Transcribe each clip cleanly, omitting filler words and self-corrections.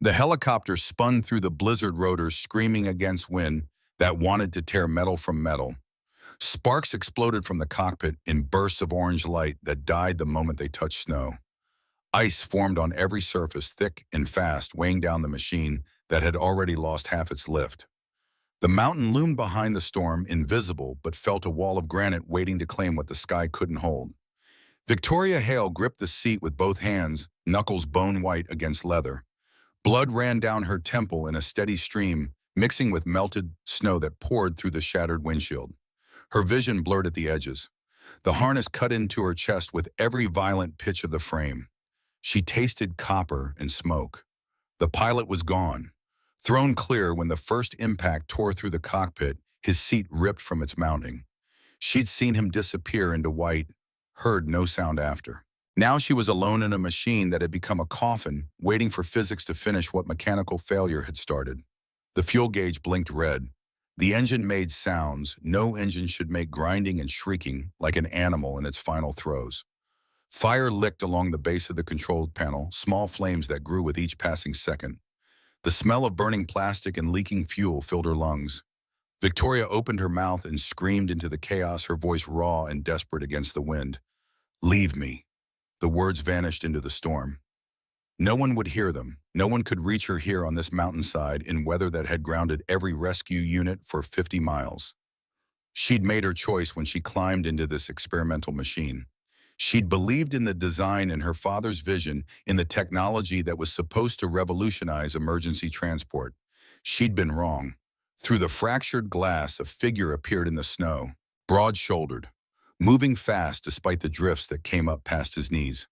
The helicopter spun through the blizzard rotors, screaming against wind that wanted to tear metal from metal. Sparks exploded from the cockpit in bursts of orange light that died the moment they touched snow. Ice formed on every surface, thick and fast, weighing down the machine that had already lost half its lift. The mountain loomed behind the storm, invisible, but felt a wall of granite waiting to claim what the sky couldn't hold. Victoria Hale gripped the seat with both hands, knuckles bone white against leather. Blood ran down her temple in a steady stream, mixing with melted snow that poured through the shattered windshield. Her vision blurred at the edges. The harness cut into her chest with every violent pitch of the frame. She tasted copper and smoke. The pilot was gone. Thrown clear when the first impact tore through the cockpit, his seat ripped from its mounting. She'd seen him disappear into white, heard no sound after. Now she was alone in a machine that had become a coffin, waiting for physics to finish what mechanical failure had started. The fuel gauge blinked red. The engine made sounds no engine should make, grinding and shrieking like an animal in its final throes. Fire licked along the base of the control panel, small flames that grew with each passing second. The smell of burning plastic and leaking fuel filled her lungs. Victoria opened her mouth and screamed into the chaos, her voice raw and desperate against the wind. "Leave me." The words vanished into the storm. No one would hear them. No one could reach her here on this mountainside in weather that had grounded every rescue unit for 50 miles. She'd made her choice when she climbed into this experimental machine. She'd believed in the design and her father's vision, in the technology that was supposed to revolutionize emergency transport. She'd been wrong. Through the fractured glass, a figure appeared in the snow, broad-shouldered, moving fast despite the drifts that came up past his knees.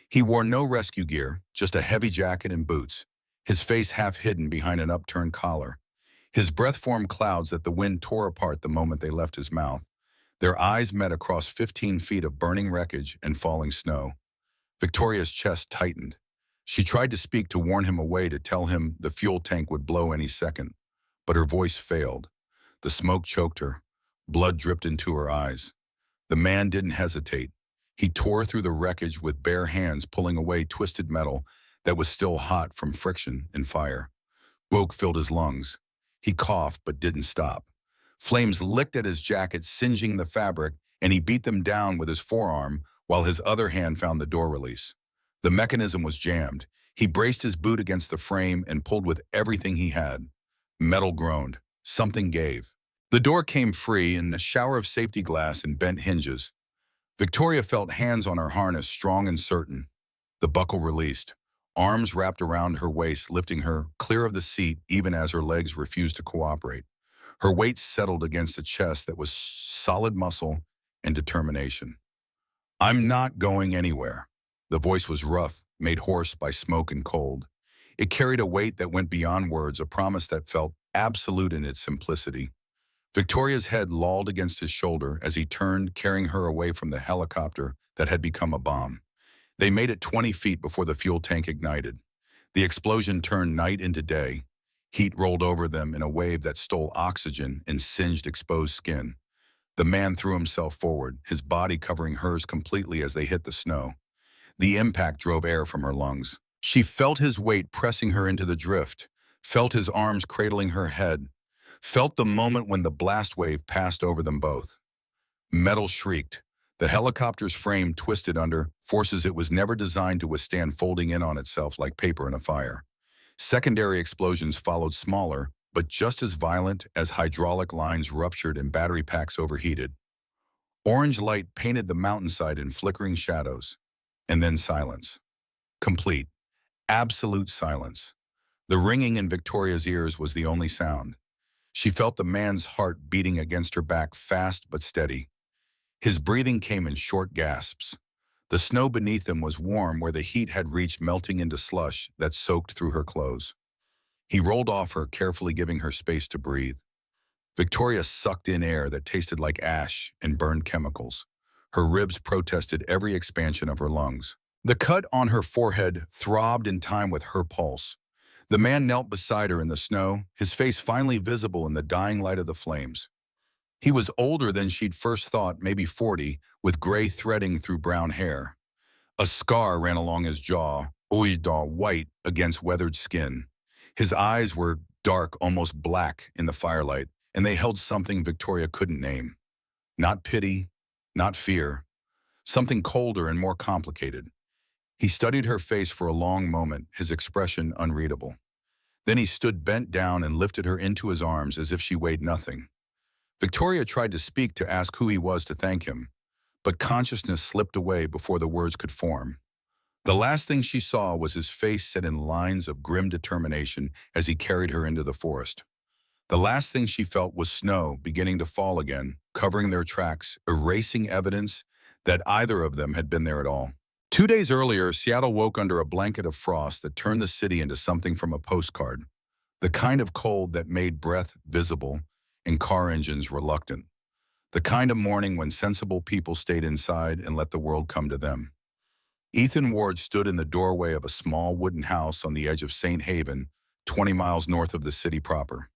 He wore no rescue gear, just a heavy jacket and boots, his face half hidden behind an upturned collar. His breath formed clouds that the wind tore apart the moment they left his mouth. Their eyes met across 15 feet of burning wreckage and falling snow. Victoria's chest tightened. She tried to speak, to warn him away, to tell him the fuel tank would blow any second. But her voice failed. The smoke choked her. Blood dripped into her eyes. The man didn't hesitate. He tore through the wreckage with bare hands, pulling away twisted metal that was still hot from friction and fire. Smoke filled his lungs. He coughed but didn't stop. Flames licked at his jacket, singeing the fabric, and he beat them down with his forearm while his other hand found the door release. The mechanism was jammed. He braced his boot against the frame and pulled with everything he had. Metal groaned. Something gave. The door came free in a shower of safety glass and bent hinges. Victoria felt hands on her harness, strong and certain. The buckle released. Arms wrapped around her waist, lifting her clear of the seat even as her legs refused to cooperate. Her weight settled against a chest that was solid muscle and determination. "I'm not going anywhere." The voice was rough, made hoarse by smoke and cold. It carried a weight that went beyond words, a promise that felt absolute in its simplicity. Victoria's head lolled against his shoulder as he turned, carrying her away from the helicopter that had become a bomb. They made it 20 feet before the fuel tank ignited. The explosion turned night into day. Heat rolled over them in a wave that stole oxygen and singed exposed skin. The man threw himself forward, his body covering hers completely as they hit the snow. The impact drove air from her lungs. She felt his weight pressing her into the drift, felt his arms cradling her head, felt the moment when the blast wave passed over them both. Metal shrieked. The helicopter's frame twisted under forces it was never designed to withstand, folding in on itself like paper in a fire. Secondary explosions followed, smaller, but just as violent, as hydraulic lines ruptured and battery packs overheated. Orange light painted the mountainside in flickering shadows. And then silence. Complete, absolute silence. The ringing in Victoria's ears was the only sound. She felt the man's heart beating against her back, fast but steady. His breathing came in short gasps. The snow beneath them was warm where the heat had reached, melting into slush that soaked through her clothes. He rolled off her, carefully giving her space to breathe. Victoria sucked in air that tasted like ash and burned chemicals. Her ribs protested every expansion of her lungs. The cut on her forehead throbbed in time with her pulse. The man knelt beside her in the snow, his face finally visible in the dying light of the flames. He was older than she'd first thought, maybe 40, with gray threading through brown hair. A scar ran along his jaw, white against weathered skin. His eyes were dark, almost black in the firelight, and they held something Victoria couldn't name. Not pity, not fear, something colder and more complicated. He studied her face for a long moment, his expression unreadable. Then he stood bent down and lifted her into his arms as if she weighed nothing. Victoria tried to speak to ask who he was to thank him, but consciousness slipped away before the words could form. The last thing she saw was his face set in lines of grim determination as he carried her into the forest. The last thing she felt was snow beginning to fall again, covering their tracks, erasing evidence that either of them had been there at all. 2 days earlier, Seattle woke under a blanket of frost that turned the city into something from a postcard, the kind of cold that made breath visible and car engines reluctant, the kind of morning when sensible people stayed inside and let the world come to them. Ethan Ward stood in the doorway of a small wooden house on the edge of St. Haven, 20 miles north of the city proper.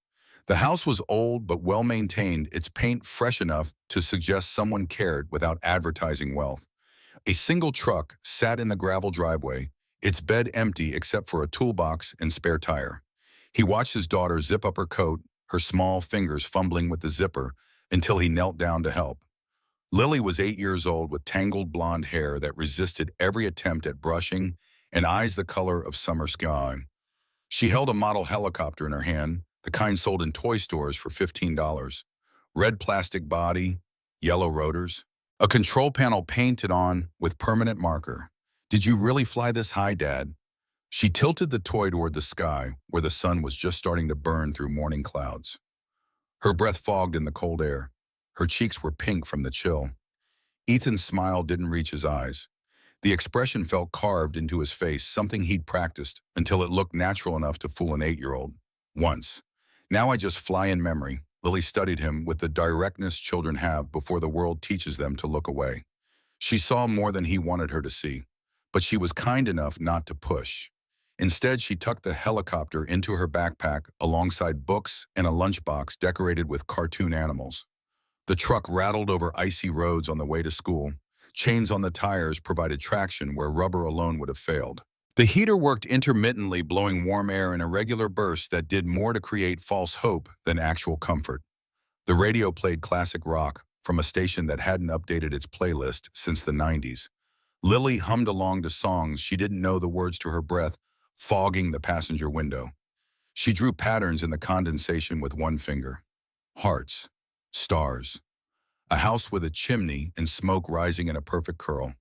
The house was old but well-maintained, its paint fresh enough to suggest someone cared without advertising wealth. A single truck sat in the gravel driveway, its bed empty except for a toolbox and spare tire. He watched his daughter zip up her coat, her small fingers fumbling with the zipper, until he knelt down to help. Lily was 8 years old with tangled blonde hair that resisted every attempt at brushing and eyes the color of summer sky. She held a model helicopter in her hand, the kind sold in toy stores for $15. Red plastic body, yellow rotors, a control panel painted on with permanent marker. "Did you really fly this high, Dad?" She tilted the toy toward the sky, where the sun was just starting to burn through morning clouds. Her breath fogged in the cold air. Her cheeks were pink from the chill. Ethan's smile didn't reach his eyes. The expression felt carved into his face, something he'd practiced until it looked natural enough to fool an 8-year-old. Once. "Now I just fly in memory." Lily studied him with the directness children have before the world teaches them to look away. She saw more than he wanted her to see, but she was kind enough not to push. Instead, she tucked the helicopter into her backpack alongside books and a lunchbox decorated with cartoon animals. The truck rattled over icy roads on the way to school. Chains on the tires provided traction where rubber alone would have failed. The heater worked intermittently, blowing warm air in irregular bursts that did more to create false hope than actual comfort. The radio played classic rock from a station that hadn't updated its playlist since the 90s. Lily hummed along to songs she didn't know the words to her breath, fogging the passenger window. She drew patterns in the condensation with one finger. Hearts. Stars. A house with a chimney and smoke rising in a perfect curl.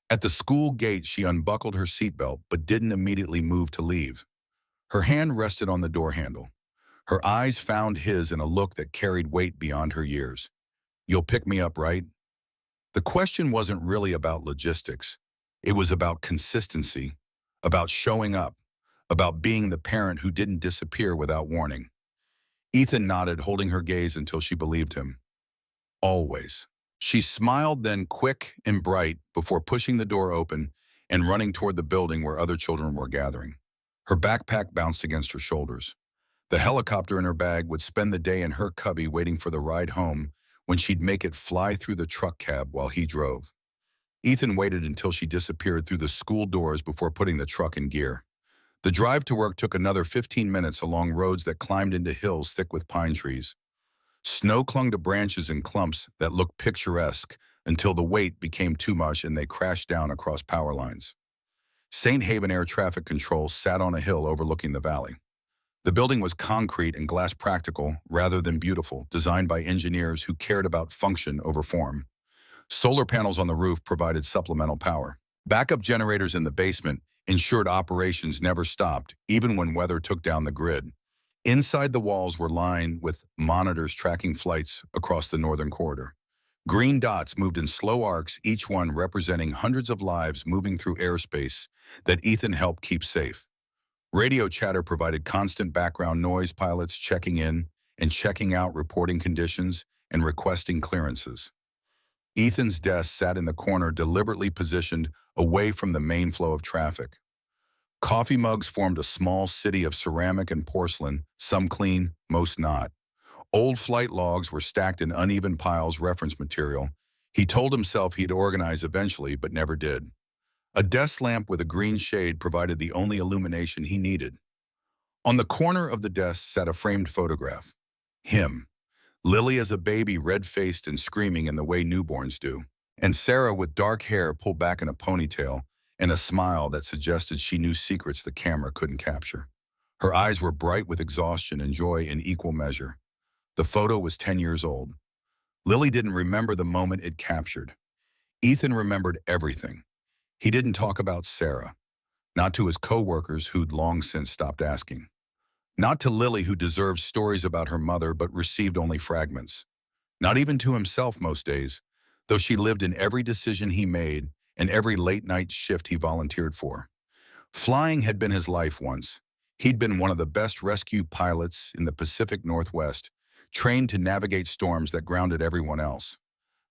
At the school gate, she unbuckled her seatbelt but didn't immediately move to leave. Her hand rested on the door handle. Her eyes found his in a look that carried weight beyond her years. "You'll pick me up, right?" The question wasn't really about logistics. It was about consistency, about showing up, about being the parent who didn't disappear without warning. Ethan nodded, holding her gaze until she believed him. "Always." She smiled, then quick and bright, before pushing the door open and running toward the building where other children were gathering. Her backpack bounced against her shoulders. The helicopter in her bag would spend the day in her cubby waiting for the ride home when she'd make it fly through the truck cab while he drove. Ethan waited until she disappeared through the school doors before putting the truck in gear. The drive to work took another 15 minutes along roads that climbed into hills thick with pine trees. Snow clung to branches in clumps that looked picturesque until the weight became too much and they crashed down across power lines. St. Haven Air Traffic Control sat on a hill overlooking the valley. The building was concrete and glass practical rather than beautiful, designed by engineers who cared about function over form. Solar panels on the roof provided supplemental power. Backup generators in the basement ensured operations never stopped, even when weather took down the grid. Inside the walls were lined with monitors tracking flights across the northern corridor. Green dots moved in slow arcs, each one representing hundreds of lives moving through airspace that Ethan helped keep safe. Radio chatter provided constant background noise, pilots checking in and checking out, reporting conditions, and requesting clearances. Ethan's desk sat in the corner, deliberately positioned away from the main flow of traffic. Coffee mugs formed a small city of ceramic and porcelain, some clean, most not. Old flight logs were stacked in uneven piles, reference material. He told himself he'd organize eventually, but never did. A desk lamp with a green shade provided the only illumination he needed. On the corner of the desk sat a framed photograph. Him. Lily as a baby, red-faced and screaming in the way newborns do. And Sarah with dark hair pulled back in a ponytail and a smile that suggested she knew secrets the camera couldn't capture. Her eyes were bright with exhaustion and joy in equal measure. The photo was 10 years old. Lily didn't remember the moment it captured. Ethan remembered everything. He didn't talk about Sarah, not to his co-workers who'd long since stopped asking. Not to Lily, who deserved stories about her mother but received only fragments. Not even to himself most days, though she lived in every decision he made and every late-night shift he volunteered for. Flying had been his life once. He'd been one of the best rescue pilots in the Pacific Northwest, trained to navigate storms that grounded everyone else.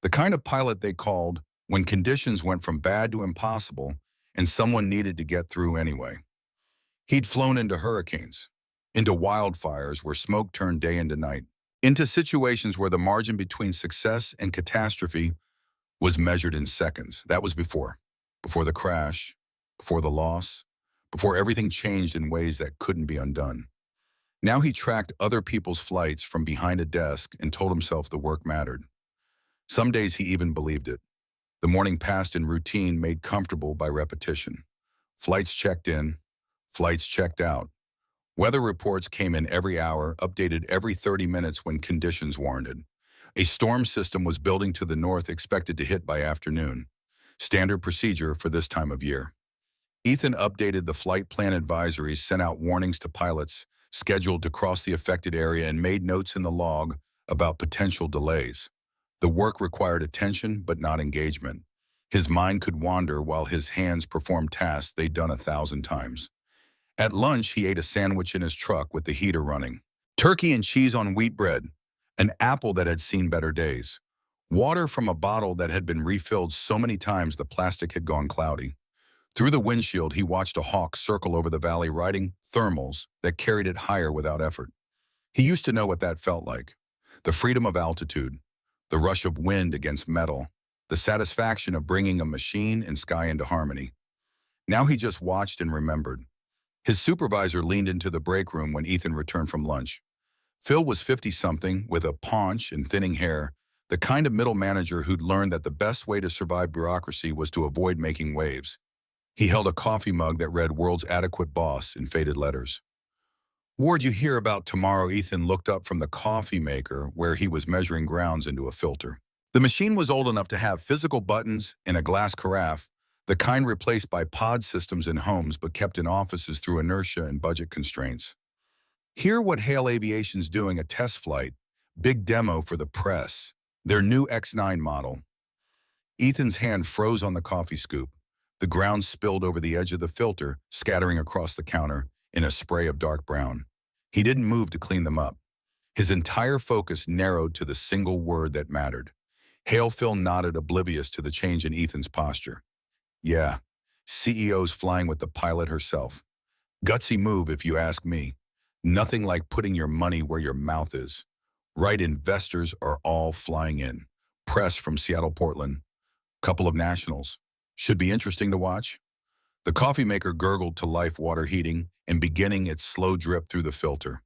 The kind of pilot they called when conditions went from bad to impossible and someone needed to get through anyway. He'd flown into hurricanes, into wildfires where smoke turned day into night, into situations where the margin between success and catastrophe was measured in seconds. That was before the crash, before the loss, before everything changed in ways that couldn't be undone. Now he tracked other people's flights from behind a desk and told himself the work mattered. Some days he even believed it. The morning passed in routine, made comfortable by repetition. Flights checked in, flights checked out. Weather reports came in every hour, updated every 30 minutes when conditions warranted. A storm system was building to the north, expected to hit by afternoon. Standard procedure for this time of year. Ethan updated the flight plan advisories, sent out warnings to pilots scheduled to cross the affected area, and made notes in the log about potential delays. The work required attention, but not engagement. His mind could wander while his hands performed tasks they'd done 1,000 times. At lunch, he ate a sandwich in his truck with the heater running. Turkey and cheese on wheat bread, an apple that had seen better days, water from a bottle that had been refilled so many times the plastic had gone cloudy. Through the windshield, he watched a hawk circle over the valley, riding thermals that carried it higher without effort. He used to know what that felt like. The freedom of altitude, the rush of wind against metal, the satisfaction of bringing a machine and sky into harmony. Now he just watched and remembered. His supervisor leaned into the break room when Ethan returned from lunch. Phil was 50-something, with a paunch and thinning hair, the kind of middle manager who'd learned that the best way to survive bureaucracy was to avoid making waves. He held a coffee mug that read "World's Adequate Boss" in faded letters. "Ward, you hear about tomorrow?" Ethan looked up from the coffee maker where he was measuring grounds into a filter. The machine was old enough to have physical buttons in a glass carafe, the kind replaced by pod systems in homes but kept in offices through inertia and budget constraints. Hear what Hale Aviation's doing: a test flight, big demo for the press, their new X9 model. Ethan's hand froze on the coffee scoop. The ground spilled over the edge of the filter, scattering across the counter in a spray of dark brown. He didn't move to clean them up. His entire focus narrowed to the single word that mattered. Hale Phil nodded, oblivious to the change in Ethan's posture. "Yeah, CEO's flying with the pilot herself. Gutsy move if you ask me. Nothing like putting your money where your mouth is. Right investors are all flying in. Press from Seattle, Portland. Couple of nationals. Should be interesting to watch." The coffee maker gurgled to life, water heating and beginning its slow drip through the filter.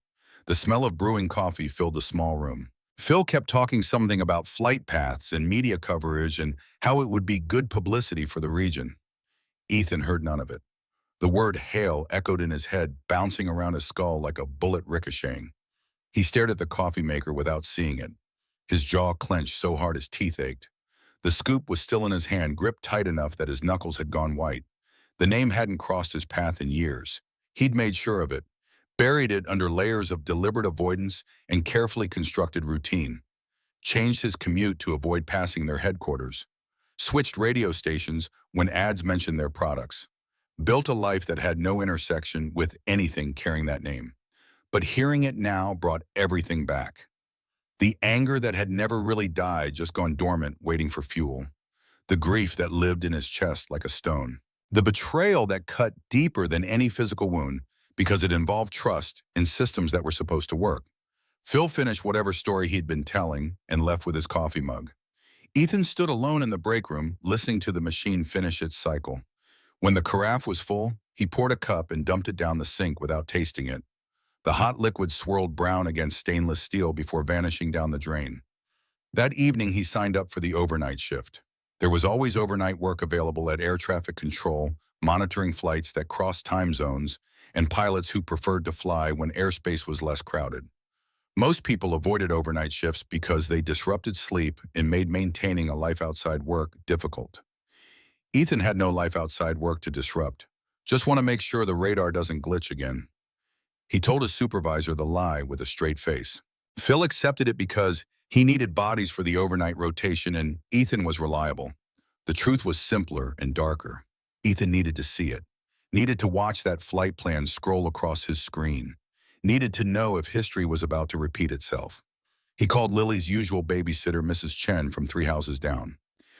The smell of brewing coffee filled the small room. Phil kept talking something about flight paths and media coverage and how it would be good publicity for the region. Ethan heard none of it. The word "Hale" echoed in his head, bouncing around his skull like a bullet ricocheting. He stared at the coffee maker without seeing it. His jaw clenched so hard his teeth ached. The scoop was still in his hand, gripped tight enough that his knuckles had gone white. The name hadn't crossed his path in years. He'd made sure of it, buried it under layers of deliberate avoidance and carefully constructed routine. Changed his commute to avoid passing their headquarters. Switched radio stations when ads mentioned their products. Built a life that had no intersection with anything carrying that name. But hearing it now brought everything back. The anger that had never really died, just gone dormant, waiting for fuel. The grief that lived in his chest like a stone. The betrayal that cut deeper than any physical wound because it involved trust in systems that were supposed to work. Phil finished whatever story he'd been telling and left with his coffee mug. Ethan stood alone in the break room, listening to the machine finish its cycle. When the carafe was full, he poured a cup and dumped it down the sink without tasting it. The hot liquid swirled brown against stainless steel before vanishing down the drain. That evening, he signed up for the overnight shift. There was always overnight work available at air traffic control, monitoring flights that crossed time zones, and pilots who preferred to fly when airspace was less crowded. Most people avoided overnight shifts because they disrupted sleep and made maintaining a life outside work difficult. Ethan had no life outside work to disrupt. Just want to make sure the radar doesn't glitch again. He told his supervisor the lie with a straight face. Phil accepted it because he needed bodies for the overnight rotation and Ethan was reliable. The truth was simpler and darker. Ethan needed to see it. Needed to watch that flight plan scroll across his screen. Needed to know if history was about to repeat itself. He called Lily's usual babysitter, Mrs. Chen, from 3 houses down.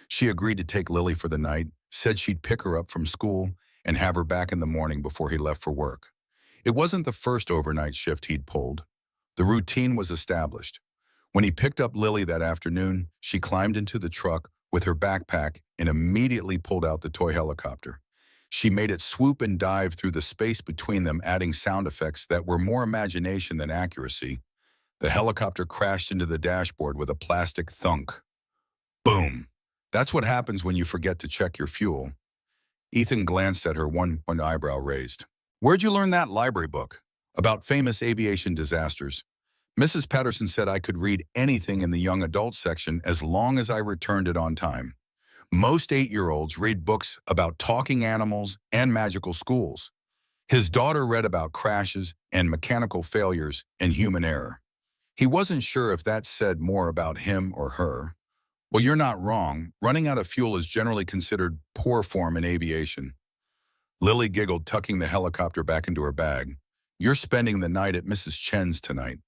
She agreed to take Lily for the night, said she'd pick her up from school and have her back in the morning before he left for work. It wasn't the first overnight shift he'd pulled. The routine was established. When he picked up Lily that afternoon, she climbed into the truck with her backpack and immediately pulled out the toy helicopter. She made it swoop and dive through the space between them, adding sound effects that were more imagination than accuracy. The helicopter crashed into the dashboard with a plastic thunk. Boom! That's what happens when you forget to check your fuel. Ethan glanced at her, one eyebrow raised. Where'd you learn that library book? About famous aviation disasters. Mrs. Patterson said I could read anything in the young adult section as long as I returned it on time. Most 8-year-olds read books about talking animals and magical schools. His daughter read about crashes and mechanical failures and human error. He wasn't sure if that said more about him or her. Well, you're not wrong. Running out of fuel is generally considered poor form in aviation. Lily giggled, tucking the helicopter back into her bag. You're spending the night at Mrs. Chen's tonight.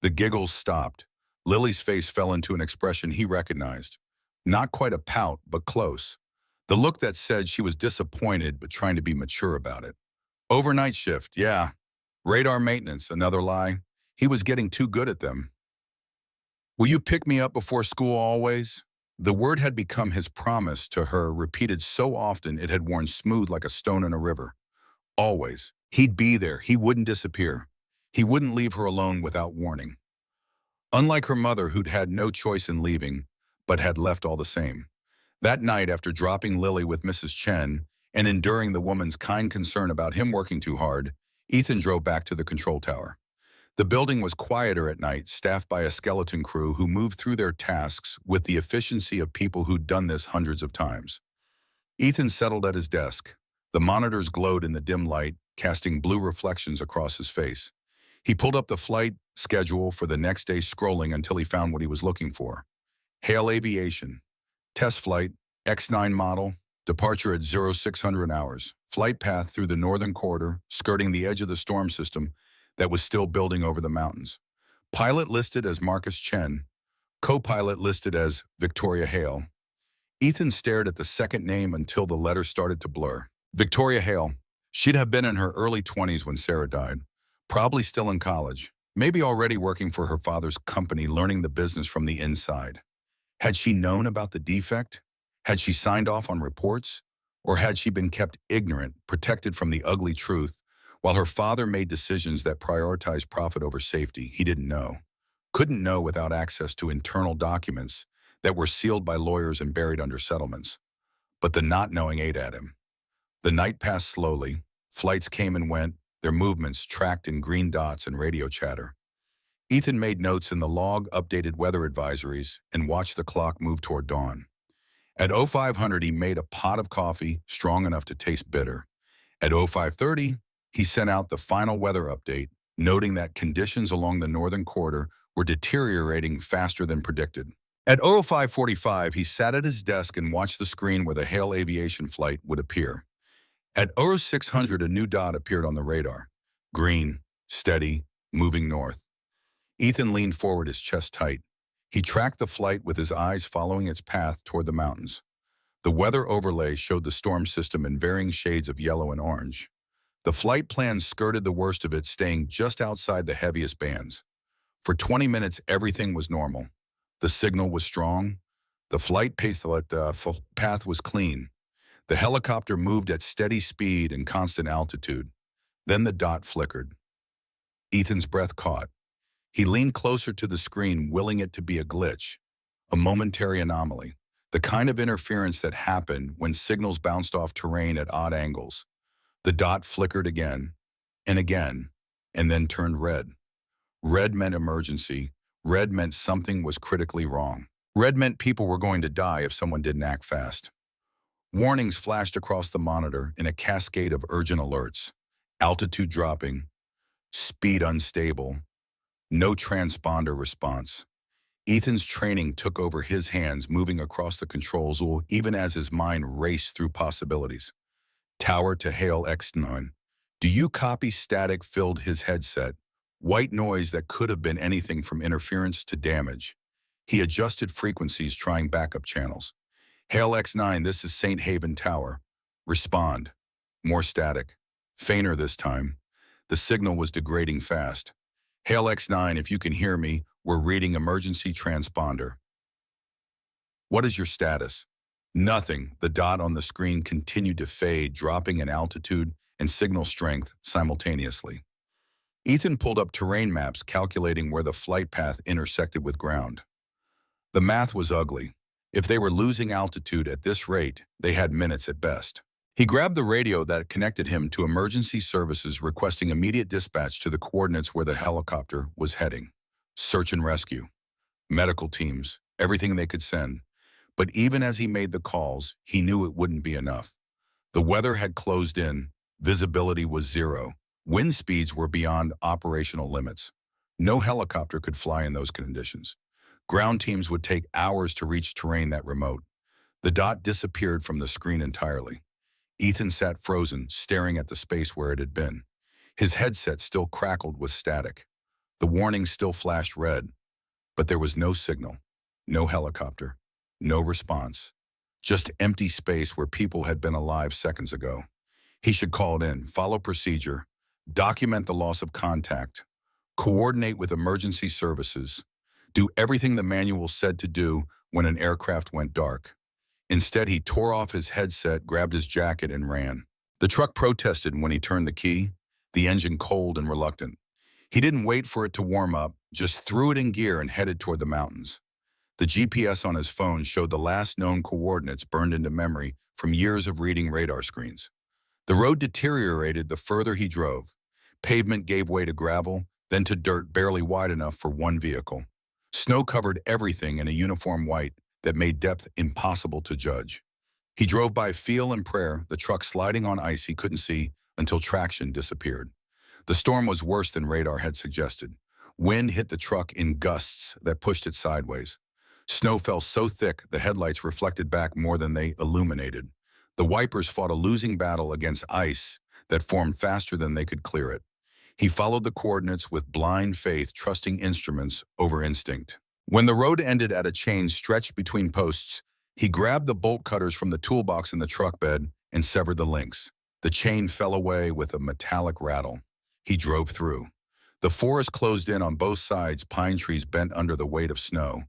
The giggles stopped. Lily's face fell into an expression he recognized. Not quite a pout, but close. The look that said she was disappointed but trying to be mature about it. Overnight shift, yeah. Radar maintenance, another lie. He was getting too good at them. Will you pick me up before school always? The word had become his promise to her, repeated so often it had worn smooth like a stone in a river. Always. He'd be there. He wouldn't disappear. He wouldn't leave her alone without warning. Unlike her mother, who'd had no choice in leaving, but had left all the same. That night, after dropping Lily with Mrs. Chen and enduring the woman's kind concern about him working too hard, Ethan drove back to the control tower. The building was quieter at night, staffed by a skeleton crew who moved through their tasks with the efficiency of people who'd done this hundreds of times. Ethan settled at his desk. The monitors glowed in the dim light, casting blue reflections across his face. He pulled up the flight schedule for the next day, scrolling until he found what he was looking for. Hale Aviation. Test flight, X9 model, departure at 0600 hours. Flight path through the northern corridor, skirting the edge of the storm system that was still building over the mountains. Pilot listed as Marcus Chen. Co-pilot listed as Victoria Hale. Ethan stared at the second name until the letters started to blur. Victoria Hale. She'd have been in her early 20s when Sarah died. Probably still in college. Maybe already working for her father's company, learning the business from the inside. Had she known about the defect? Had she signed off on reports? Or had she been kept ignorant, protected from the ugly truth, while her father made decisions that prioritized profit over safety? He didn't know. Couldn't know without access to internal documents that were sealed by lawyers and buried under settlements. But the not knowing ate at him. The night passed slowly. Flights came and went, their movements tracked in green dots and radio chatter. Ethan made notes in the log, updated weather advisories, and watched the clock move toward dawn. At 0500, he made a pot of coffee strong enough to taste bitter. At 0530, he sent out the final weather update, noting that conditions along the northern corridor were deteriorating faster than predicted. At 0545, he sat at his desk and watched the screen where the Hale Aviation flight would appear. At 0600, a new dot appeared on the radar. Green, steady, moving north. Ethan leaned forward, his chest tight. He tracked the flight with his eyes following its path toward the mountains. The weather overlay showed the storm system in varying shades of yellow and orange. The flight plan skirted the worst of it, staying just outside the heaviest bands. For 20 minutes, everything was normal. The signal was strong. The flight path was clean. The helicopter moved at steady speed and constant altitude. Then the dot flickered. Ethan's breath caught. He leaned closer to the screen, willing it to be a glitch, a momentary anomaly, the kind of interference that happened when signals bounced off terrain at odd angles. The dot flickered again, and then turned red. Red meant emergency. Red meant something was critically wrong. Red meant people were going to die if someone didn't act fast. Warnings flashed across the monitor in a cascade of urgent alerts. Altitude dropping, speed unstable, no transponder response. Ethan's training took over his hands, moving across the controls even as his mind raced through possibilities. Tower to Hale X9. Do you copy? Static filled his headset. White noise that could have been anything from interference to damage. He adjusted frequencies, trying backup channels. Hale X9, this is St. Haven Tower. Respond. More static. Fainter this time. The signal was degrading fast. Hale X9, if you can hear me, we're reading emergency transponder. What is your status? Nothing. The dot on the screen continued to fade, dropping in altitude and signal strength simultaneously. Ethan pulled up terrain maps, calculating where the flight path intersected with ground. The math was ugly. If they were losing altitude at this rate, they had minutes at best. He grabbed the radio that connected him to emergency services, requesting immediate dispatch to the coordinates where the helicopter was heading. Search and rescue. Medical teams. Everything they could send. But even as he made the calls, he knew it wouldn't be enough. The weather had closed in. Visibility was zero. Wind speeds were beyond operational limits. No helicopter could fly in those conditions. Ground teams would take hours to reach terrain that remote. The dot disappeared from the screen entirely. Ethan sat frozen, staring at the space where it had been. His headset still crackled with static. The warning still flashed red, but there was no signal, no helicopter, no response. Just empty space where people had been alive seconds ago. He should call it in, follow procedure, document the loss of contact, coordinate with emergency services, do everything the manual said to do when an aircraft went dark. Instead, he tore off his headset, grabbed his jacket, and ran. The truck protested when he turned the key, the engine cold and reluctant. He didn't wait for it to warm up, just threw it in gear and headed toward the mountains. The GPS on his phone showed the last known coordinates burned into memory from years of reading radar screens. The road deteriorated the further he drove. Pavement gave way to gravel, then to dirt barely wide enough for one vehicle. Snow covered everything in a uniform white that made depth impossible to judge. He drove by feel and prayer, the truck sliding on ice he couldn't see until traction disappeared. The storm was worse than radar had suggested. Wind hit the truck in gusts that pushed it sideways. Snow fell so thick the headlights reflected back more than they illuminated. The wipers fought a losing battle against ice that formed faster than they could clear it. He followed the coordinates with blind faith, trusting instruments over instinct. When the road ended at a chain stretched between posts, he grabbed the bolt cutters from the toolbox in the truck bed and severed the links. The chain fell away with a metallic rattle. He drove through. The forest closed in on both sides, pine trees bent under the weight of snow.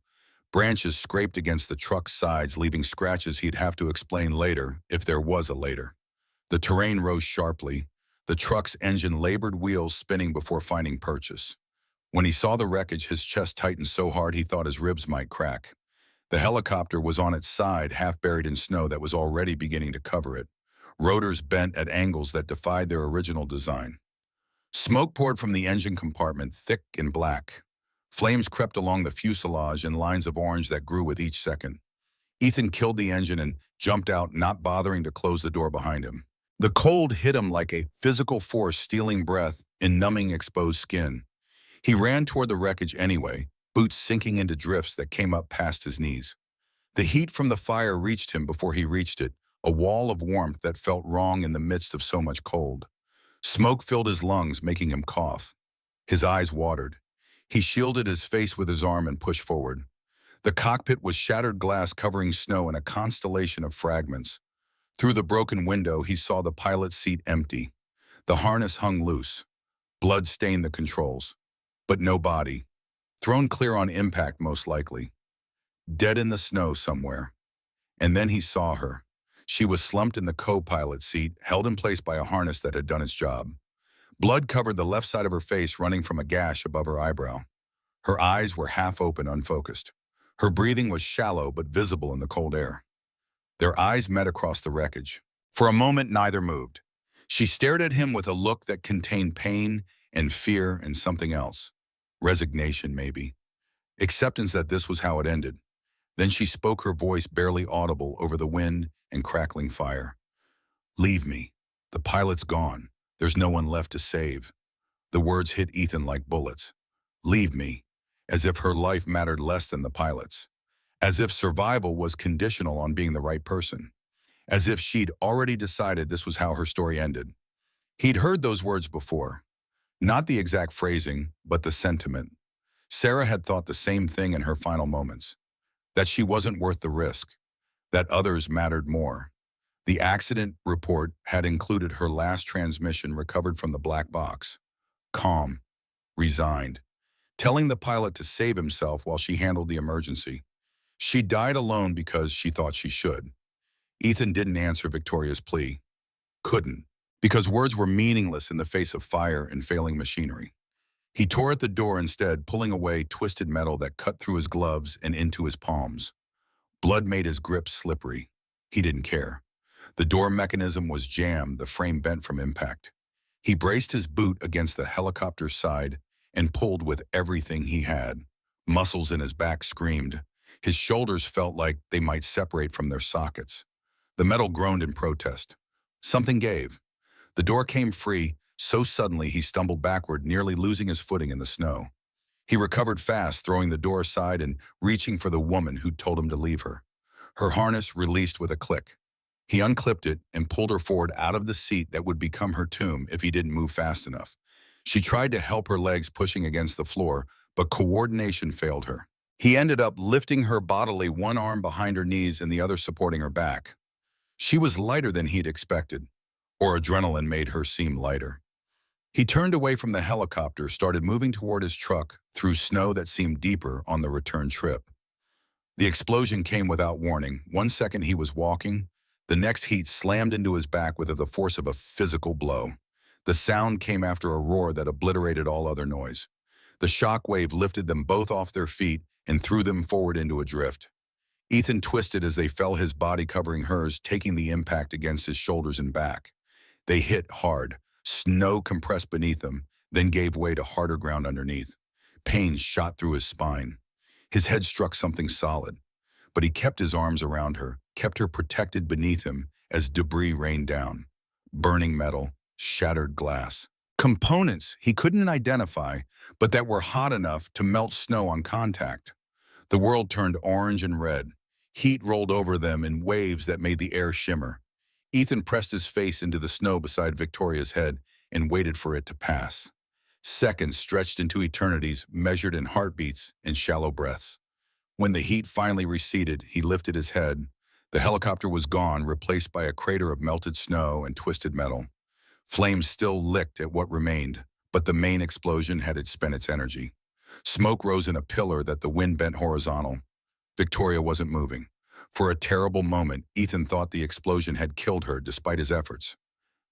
Branches scraped against the truck's sides, leaving scratches he'd have to explain later, if there was a later. The terrain rose sharply. The truck's engine labored, wheels spinning before finding purchase. When he saw the wreckage, his chest tightened so hard he thought his ribs might crack. The helicopter was on its side, half buried in snow that was already beginning to cover it. Rotors bent at angles that defied their original design. Smoke poured from the engine compartment, thick and black. Flames crept along the fuselage in lines of orange that grew with each second. Ethan killed the engine and jumped out, not bothering to close the door behind him. The cold hit him like a physical force, stealing breath in numbing exposed skin. He ran toward the wreckage anyway, boots sinking into drifts that came up past his knees. The heat from the fire reached him before he reached it, a wall of warmth that felt wrong in the midst of so much cold. Smoke filled his lungs, making him cough. His eyes watered. He shielded his face with his arm and pushed forward. The cockpit was shattered glass covering snow in a constellation of fragments. Through the broken window, he saw the pilot's seat empty. The harness hung loose. Blood stained the controls. But no body. Thrown clear on impact, most likely. Dead in the snow somewhere. And then he saw her. She was slumped in the co-pilot seat, held in place by a harness that had done its job. Blood covered the left side of her face, running from a gash above her eyebrow. Her eyes were half open, unfocused. Her breathing was shallow but visible in the cold air. Their eyes met across the wreckage. For a moment, neither moved. She stared at him with a look that contained pain and fear and something else. Resignation, maybe. Acceptance that this was how it ended. Then she spoke, her voice barely audible over the wind and crackling fire. "Leave me. The pilot's gone. There's no one left to save." The words hit Ethan like bullets. Leave me. As if her life mattered less than the pilot's. As if survival was conditional on being the right person. As if she'd already decided this was how her story ended. He'd heard those words before. Not the exact phrasing, but the sentiment. Sarah had thought the same thing in her final moments. That she wasn't worth the risk. That others mattered more. The accident report had included her last transmission recovered from the black box. Calm. Resigned. Telling the pilot to save himself while she handled the emergency. She died alone because she thought she should. Ethan didn't answer Victoria's plea. Couldn't. Because words were meaningless in the face of fire and failing machinery. He tore at the door instead, pulling away twisted metal that cut through his gloves and into his palms. Blood made his grip slippery. He didn't care. The door mechanism was jammed, the frame bent from impact. He braced his boot against the helicopter's side and pulled with everything he had. Muscles in his back screamed. His shoulders felt like they might separate from their sockets. The metal groaned in protest. Something gave. The door came free, so suddenly he stumbled backward, nearly losing his footing in the snow. He recovered fast, throwing the door aside and reaching for the woman who'd told him to leave her. Her harness released with a click. He unclipped it and pulled her forward out of the seat that would become her tomb if he didn't move fast enough. She tried to help, her legs pushing against the floor, but coordination failed her. He ended up lifting her bodily, one arm behind her knees and the other supporting her back. She was lighter than he'd expected, or adrenaline made her seem lighter. He turned away from the helicopter, started moving toward his truck through snow that seemed deeper on the return trip. The explosion came without warning. 1 second he was walking, the next heat slammed into his back with the force of a physical blow. The sound came after a roar that obliterated all other noise. The shock wave lifted them both off their feet and threw them forward into a drift. Ethan twisted as they fell, his body covering hers, taking the impact against his shoulders and back. They hit hard. Snow compressed beneath them, then gave way to harder ground underneath. Pain shot through his spine. His head struck something solid, but he kept his arms around her, kept her protected beneath him as debris rained down. Burning metal, shattered glass. Components he couldn't identify, but that were hot enough to melt snow on contact. The world turned orange and red. Heat rolled over them in waves that made the air shimmer. Ethan pressed his face into the snow beside Victoria's head and waited for it to pass. Seconds stretched into eternities, measured in heartbeats and shallow breaths. When the heat finally receded, he lifted his head. The helicopter was gone, replaced by a crater of melted snow and twisted metal. Flames still licked at what remained, but the main explosion had spent its energy. Smoke rose in a pillar that the wind bent horizontal. Victoria wasn't moving. For a terrible moment, Ethan thought the explosion had killed her despite his efforts.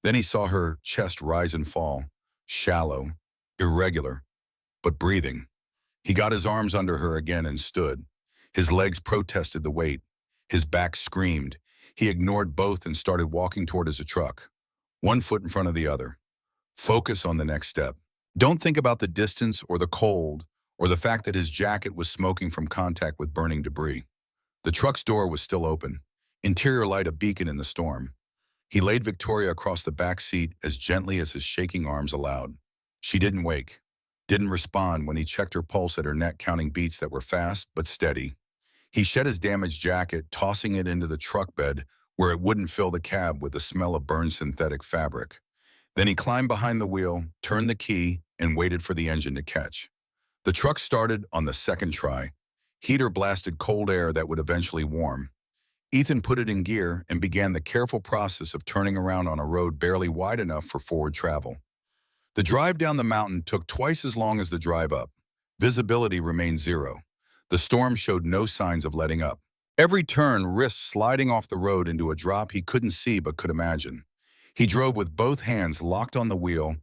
Then he saw her chest rise and fall, shallow, irregular, but breathing. He got his arms under her again and stood. His legs protested the weight. His back screamed. He ignored both and started walking toward his truck, one foot in front of the other. Focus on the next step. Don't think about the distance or the cold or the fact that his jacket was smoking from contact with burning debris. The truck's door was still open, interior light a beacon in the storm. He laid Victoria across the back seat as gently as his shaking arms allowed. She didn't wake, didn't respond when he checked her pulse at her neck, counting beats that were fast but steady. He shed his damaged jacket, tossing it into the truck bed where it wouldn't fill the cab with the smell of burned synthetic fabric. Then he climbed behind the wheel, turned the key, and waited for the engine to catch. The truck started on the second try. Heater blasted cold air that would eventually warm. Ethan put it in gear and began the careful process of turning around on a road barely wide enough for forward travel. The drive down the mountain took twice as long as the drive up. Visibility remained zero. The storm showed no signs of letting up. Every turn risked sliding off the road into a drop he couldn't see but could imagine. He drove with both hands locked on the wheel,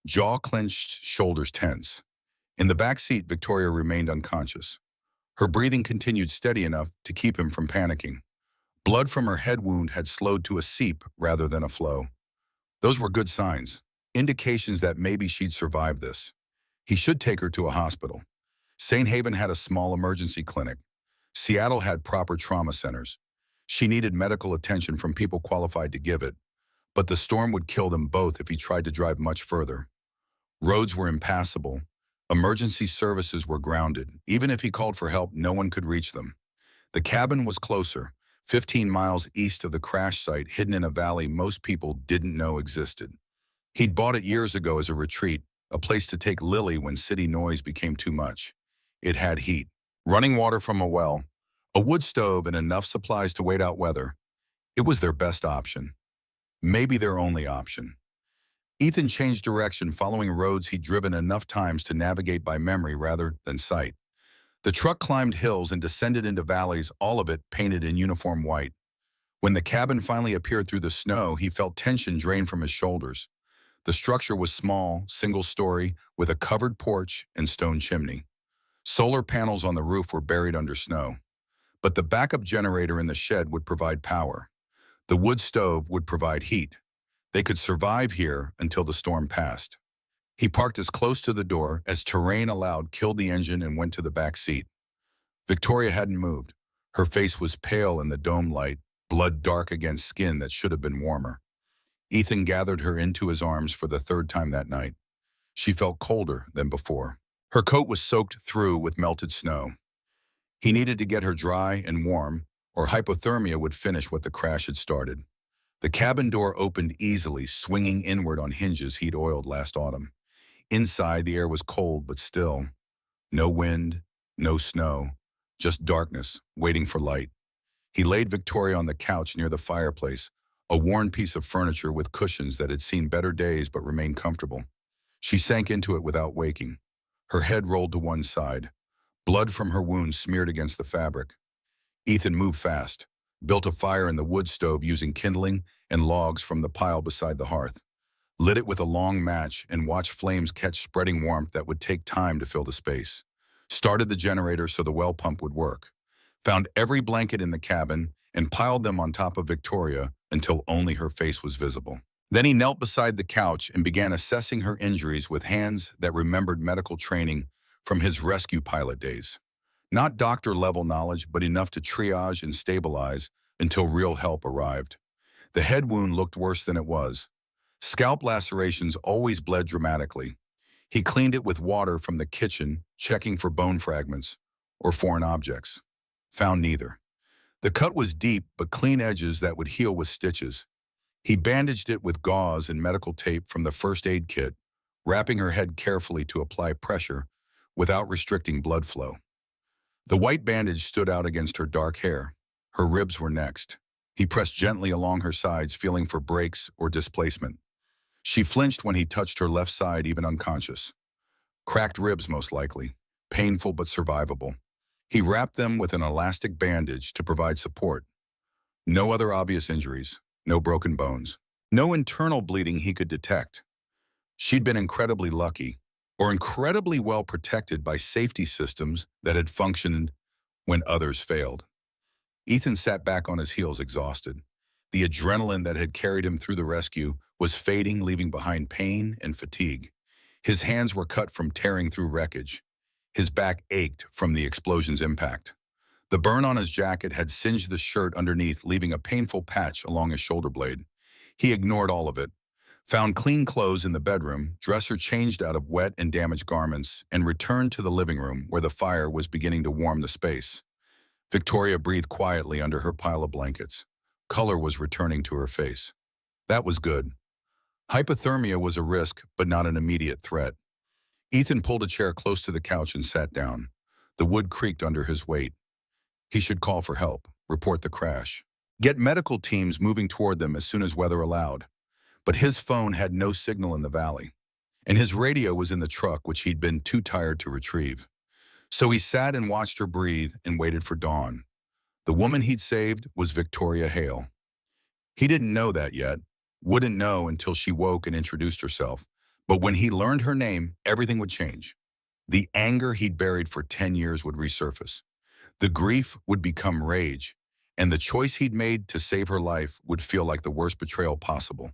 jaw clenched, shoulders tense. In the back seat, Victoria remained unconscious. Her breathing continued steady enough to keep him from panicking. Blood from her head wound had slowed to a seep rather than a flow. Those were good signs, indications that maybe she'd survive this. He should take her to a hospital. St. Haven had a small emergency clinic. Seattle had proper trauma centers. She needed medical attention from people qualified to give it, but the storm would kill them both if he tried to drive much further. Roads were impassable. Emergency services were grounded. Even if he called for help, no one could reach them. The cabin was closer, 15 miles east of the crash site, hidden in a valley most people didn't know existed. He'd bought it years ago as a retreat, a place to take Lily when city noise became too much. It had heat, running water from a well, a wood stove, and enough supplies to wait out weather. It was their best option. Maybe their only option. Ethan changed direction, following roads he'd driven enough times to navigate by memory rather than sight. The truck climbed hills and descended into valleys, all of it painted in uniform white. When the cabin finally appeared through the snow, he felt tension drain from his shoulders. The structure was small, single-story, with a covered porch and stone chimney. Solar panels on the roof were buried under snow. But the backup generator in the shed would provide power. The wood stove would provide heat. They could survive here until the storm passed. He parked as close to the door as terrain allowed, killed the engine, and went to the back seat. Victoria hadn't moved. Her face was pale in the dome light, blood dark against skin that should have been warmer. Ethan gathered her into his arms for the third time that night. She felt colder than before. Her coat was soaked through with melted snow. He needed to get her dry and warm, or hypothermia would finish what the crash had started. The cabin door opened easily, swinging inward on hinges he'd oiled last autumn. Inside, the air was cold but still. No wind, no snow, just darkness, waiting for light. He laid Victoria on the couch near the fireplace, a worn piece of furniture with cushions that had seen better days but remained comfortable. She sank into it without waking. Her head rolled to one side. Blood from her wound smeared against the fabric. Ethan moved fast, built a fire in the wood stove using kindling and logs from the pile beside the hearth, lit it with a long match and watched flames catch spreading warmth that would take time to fill the space. Started the generator so the well pump would work. Found every blanket in the cabin and piled them on top of Victoria until only her face was visible. Then he knelt beside the couch and began assessing her injuries with hands that remembered medical training from his rescue pilot days. Not doctor-level knowledge, but enough to triage and stabilize until real help arrived. The head wound looked worse than it was. Scalp lacerations always bled dramatically. He cleaned it with water from the kitchen, checking for bone fragments or foreign objects. Found neither. The cut was deep, but clean edges that would heal with stitches. He bandaged it with gauze and medical tape from the first aid kit, wrapping her head carefully to apply pressure without restricting blood flow. The white bandage stood out against her dark hair. Her ribs were next. He pressed gently along her sides, feeling for breaks or displacement. She flinched when he touched her left side, even unconscious. Cracked ribs, most likely. Painful but survivable. He wrapped them with an elastic bandage to provide support. No other obvious injuries. No broken bones. No internal bleeding he could detect. She'd been incredibly lucky, or incredibly well protected by safety systems that had functioned when others failed. Ethan sat back on his heels, exhausted. The adrenaline that had carried him through the rescue was fading, leaving behind pain and fatigue. His hands were cut from tearing through wreckage. His back ached from the explosion's impact. The burn on his jacket had singed the shirt underneath, leaving a painful patch along his shoulder blade. He ignored all of it. Found clean clothes in the bedroom, dresser changed out of wet and damaged garments, and returned to the living room where the fire was beginning to warm the space. Victoria breathed quietly under her pile of blankets. Color was returning to her face. That was good. Hypothermia was a risk, but not an immediate threat. Ethan pulled a chair close to the couch and sat down. The wood creaked under his weight. He should call for help, report the crash. Get medical teams moving toward them as soon as weather allowed. But his phone had no signal in the valley, and his radio was in the truck, which he'd been too tired to retrieve. So he sat and watched her breathe and waited for dawn. The woman he'd saved was Victoria Hale. He didn't know that yet, wouldn't know until she woke and introduced herself. But when he learned her name, everything would change. The anger he'd buried for 10 years would resurface. The grief would become rage, and the choice he'd made to save her life would feel like the worst betrayal possible.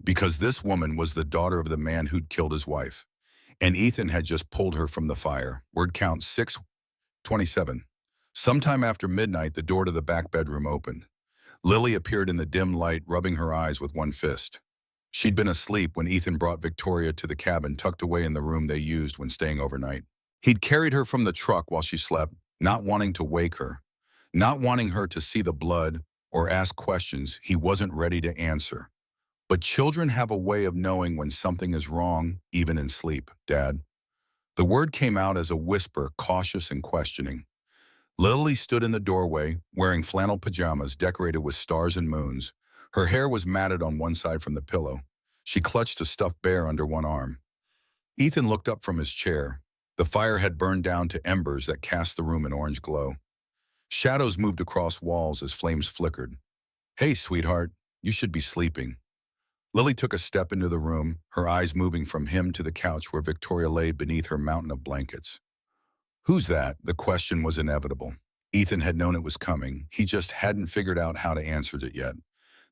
Because this woman was the daughter of the man who'd killed his wife, and Ethan had just pulled her from the fire. Word count 6:27. Sometime after midnight, the door to the back bedroom opened. Lily appeared in the dim light, rubbing her eyes with one fist. She'd been asleep when Ethan brought Victoria to the cabin tucked away in the room they used when staying overnight. He'd carried her from the truck while she slept, not wanting to wake her, not wanting her to see the blood or ask questions he wasn't ready to answer. But children have a way of knowing when something is wrong, even in sleep, Dad. The word came out as a whisper, cautious and questioning. Lily stood in the doorway, wearing flannel pajamas decorated with stars and moons. Her hair was matted on one side from the pillow. She clutched a stuffed bear under one arm. Ethan looked up from his chair. The fire had burned down to embers that cast the room an orange glow. Shadows moved across walls as flames flickered. "Hey, sweetheart, you should be sleeping." Lily took a step into the room, her eyes moving from him to the couch where Victoria lay beneath her mountain of blankets. "Who's that?" The question was inevitable. Ethan had known it was coming. He just hadn't figured out how to answer it yet.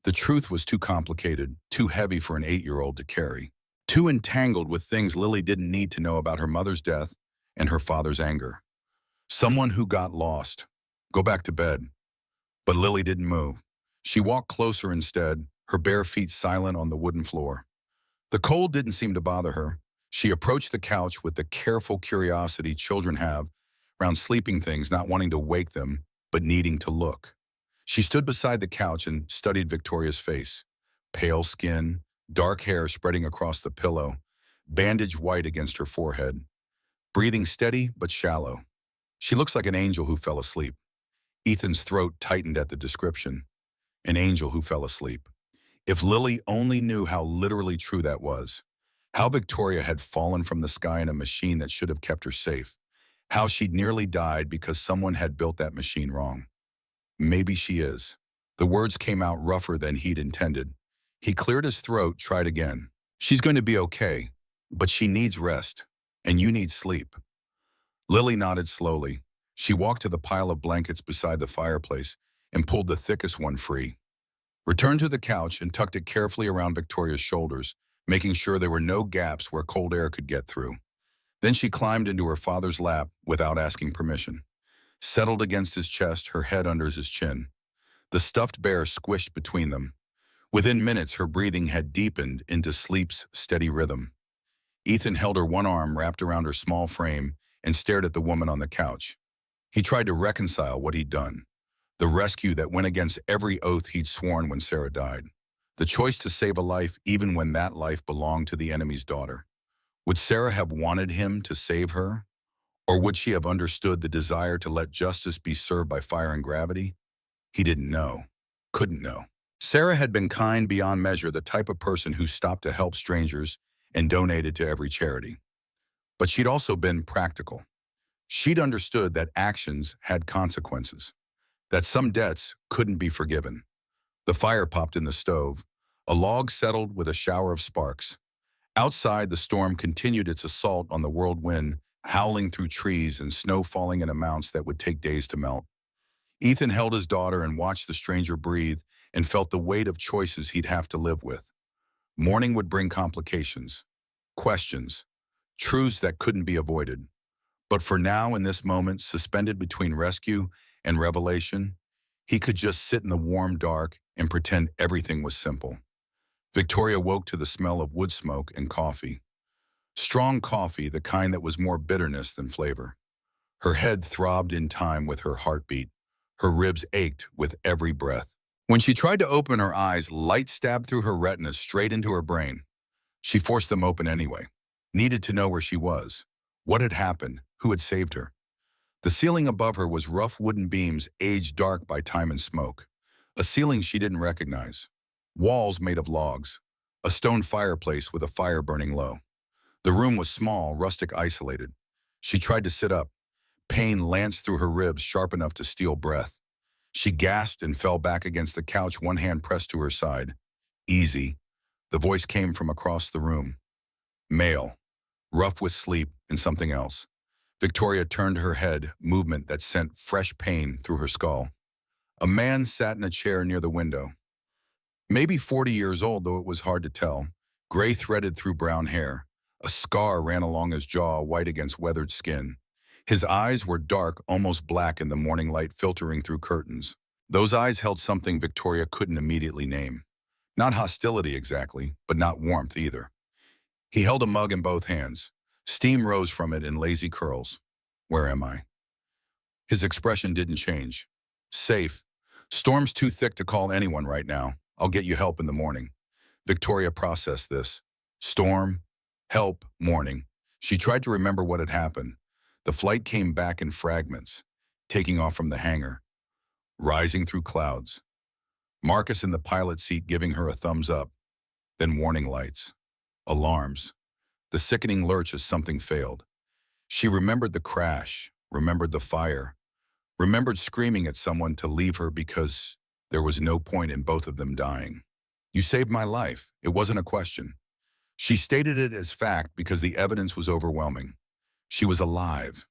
The truth was too complicated, too heavy for an 8-year-old to carry, too entangled with things Lily didn't need to know about her mother's death and her father's anger. Someone who got lost. Go back to bed. But Lily didn't move. She walked closer instead, her bare feet silent on the wooden floor. The cold didn't seem to bother her. She approached the couch with the careful curiosity children have around sleeping things, not wanting to wake them, but needing to look. She stood beside the couch and studied Victoria's face. Pale skin, dark hair spreading across the pillow, bandage white against her forehead. Breathing steady but shallow. She looks like an angel who fell asleep. Ethan's throat tightened at the description. An angel who fell asleep. If Lily only knew how literally true that was. How Victoria had fallen from the sky in a machine that should have kept her safe. How she'd nearly died because someone had built that machine wrong. Maybe she is. The words came out rougher than he'd intended. He cleared his throat, tried again. She's going to be okay, but she needs rest, and you need sleep. Lily nodded slowly. She walked to the pile of blankets beside the fireplace and pulled the thickest one free. Returned to the couch and tucked it carefully around Victoria's shoulders, making sure there were no gaps where cold air could get through. Then she climbed into her father's lap without asking permission. Settled against his chest, her head under his chin. The stuffed bear squished between them. Within minutes, her breathing had deepened into sleep's steady rhythm. Ethan held her one arm wrapped around her small frame and stared at the woman on the couch. He tried to reconcile what he'd done. The rescue that went against every oath he'd sworn when Sarah died. The choice to save a life even when that life belonged to the enemy's daughter. Would Sarah have wanted him to save her? Or would she have understood the desire to let justice be served by fire and gravity? He didn't know. Couldn't know. Sarah had been kind beyond measure, the type of person who stopped to help strangers and donated to every charity. But she'd also been practical. She'd understood that actions had consequences, that some debts couldn't be forgiven. The fire popped in the stove. A log settled with a shower of sparks. Outside, the storm continued its assault on the whirlwind, howling through trees and snow falling in amounts that would take days to melt. Ethan held his daughter and watched the stranger breathe and felt the weight of choices he'd have to live with. Morning would bring complications, questions, truths that couldn't be avoided. But for now, in this moment, suspended between rescue and revelation, he could just sit in the warm dark and pretend everything was simple. Victoria woke to the smell of wood smoke and coffee. Strong coffee, the kind that was more bitterness than flavor. Her head throbbed in time with her heartbeat. Her ribs ached with every breath. When she tried to open her eyes, light stabbed through her retinas straight into her brain. She forced them open anyway. Needed to know where she was. What had happened? Who had saved her? The ceiling above her was rough wooden beams aged dark by time and smoke. A ceiling she didn't recognize. Walls made of logs. A stone fireplace with a fire burning low. The room was small, rustic, isolated. She tried to sit up. Pain lanced through her ribs, sharp enough to steal breath. She gasped and fell back against the couch, one hand pressed to her side. Easy. The voice came from across the room. Male. Rough with sleep and something else. Victoria turned her head, movement that sent fresh pain through her skull. A man sat in a chair near the window. Maybe 40 years old, though it was hard to tell. Gray threaded through brown hair. A scar ran along his jaw, white against weathered skin. His eyes were dark, almost black in the morning light filtering through curtains. Those eyes held something Victoria couldn't immediately name. Not hostility exactly, but not warmth either. He held a mug in both hands. Steam rose from it in lazy curls. Where am I? His expression didn't change. Safe. Storm's too thick to call anyone right now. I'll get you help in the morning. Victoria processed this. Storm, help, morning. She tried to remember what had happened. The flight came back in fragments, taking off from the hangar, rising through clouds. Marcus in the pilot seat giving her a thumbs up. Then warning lights. Alarms. The sickening lurch as something failed. She remembered the crash, remembered the fire, remembered screaming at someone to leave her because there was no point in both of them dying. You saved my life. It wasn't a question. She stated it as fact because the evidence was overwhelming. She was alive,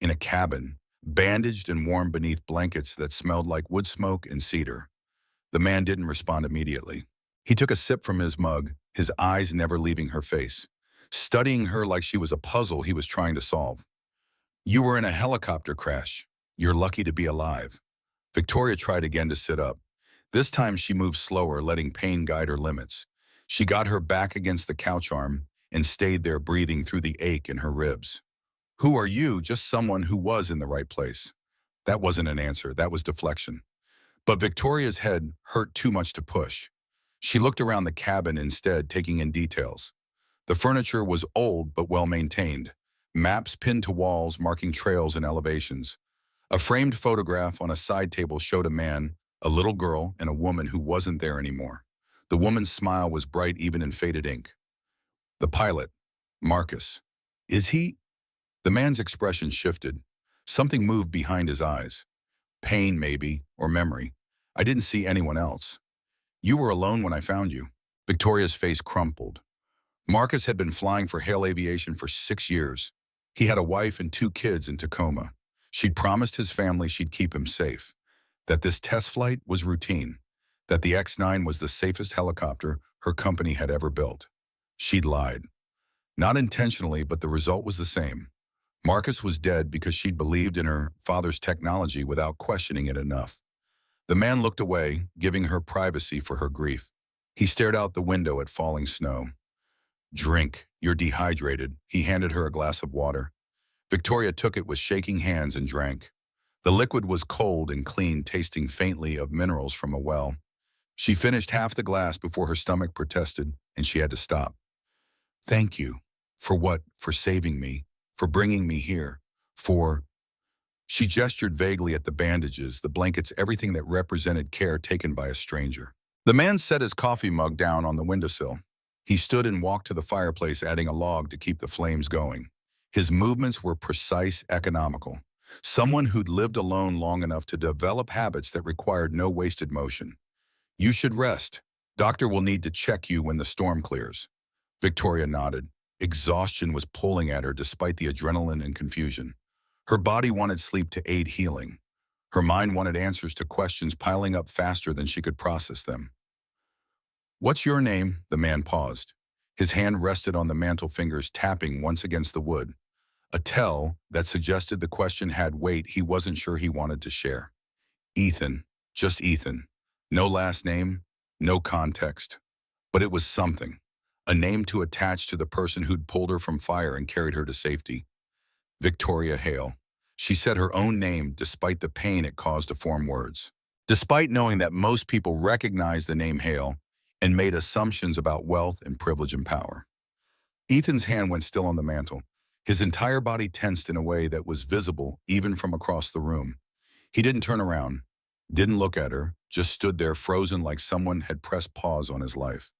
in a cabin, bandaged and warm beneath blankets that smelled like wood smoke and cedar. The man didn't respond immediately. He took a sip from his mug, his eyes never leaving her face, studying her like she was a puzzle he was trying to solve. You were in a helicopter crash. You're lucky to be alive. Victoria tried again to sit up. This time she moved slower, letting pain guide her limits. She got her back against the couch arm and stayed there, breathing through the ache in her ribs. Who are you? Just someone who was in the right place. That wasn't an answer. That was deflection. But Victoria's head hurt too much to push. She looked around the cabin instead, taking in details. The furniture was old but well-maintained. Maps pinned to walls marking trails and elevations. A framed photograph on a side table showed a man, a little girl, and a woman who wasn't there anymore. The woman's smile was bright even in faded ink. The pilot, Marcus. Is he? The man's expression shifted. Something moved behind his eyes. Pain, maybe, or memory. I didn't see anyone else. You were alone when I found you. Victoria's face crumpled. Marcus had been flying for Hale Aviation for 6 years. He had a wife and 2 kids in Tacoma. She'd promised his family she'd keep him safe. That this test flight was routine. That the X-9 was the safest helicopter her company had ever built. She'd lied. Not intentionally, but the result was the same. Marcus was dead because she'd believed in her father's technology without questioning it enough. The man looked away, giving her privacy for her grief. He stared out the window at falling snow. Drink, you're dehydrated. He handed her a glass of water. Victoria took it with shaking hands and drank. The liquid was cold and clean, tasting faintly of minerals from a well. She finished half the glass before her stomach protested, and she had to stop. Thank you. For what? For saving me. For bringing me here. For... She gestured vaguely at the bandages, the blankets, everything that represented care taken by a stranger. The man set his coffee mug down on the windowsill. He stood and walked to the fireplace, adding a log to keep the flames going. His movements were precise, economical. Someone who'd lived alone long enough to develop habits that required no wasted motion. You should rest. Doctor will need to check you when the storm clears. Victoria nodded. Exhaustion was pulling at her despite the adrenaline and confusion. Her body wanted sleep to aid healing. Her mind wanted answers to questions piling up faster than she could process them. What's your name? The man paused. His hand rested on the mantle, fingers tapping once against the wood. A tell that suggested the question had weight he wasn't sure he wanted to share. Ethan. Just Ethan. No last name, no context. But it was something. A name to attach to the person who'd pulled her from fire and carried her to safety. Victoria Hale. She said her own name despite the pain it caused to form words. Despite knowing that most people recognized the name Hale and made assumptions about wealth and privilege and power. Ethan's hand went still on the mantle. His entire body tensed in a way that was visible even from across the room. He didn't turn around, didn't look at her, just stood there frozen like someone had pressed pause on his life.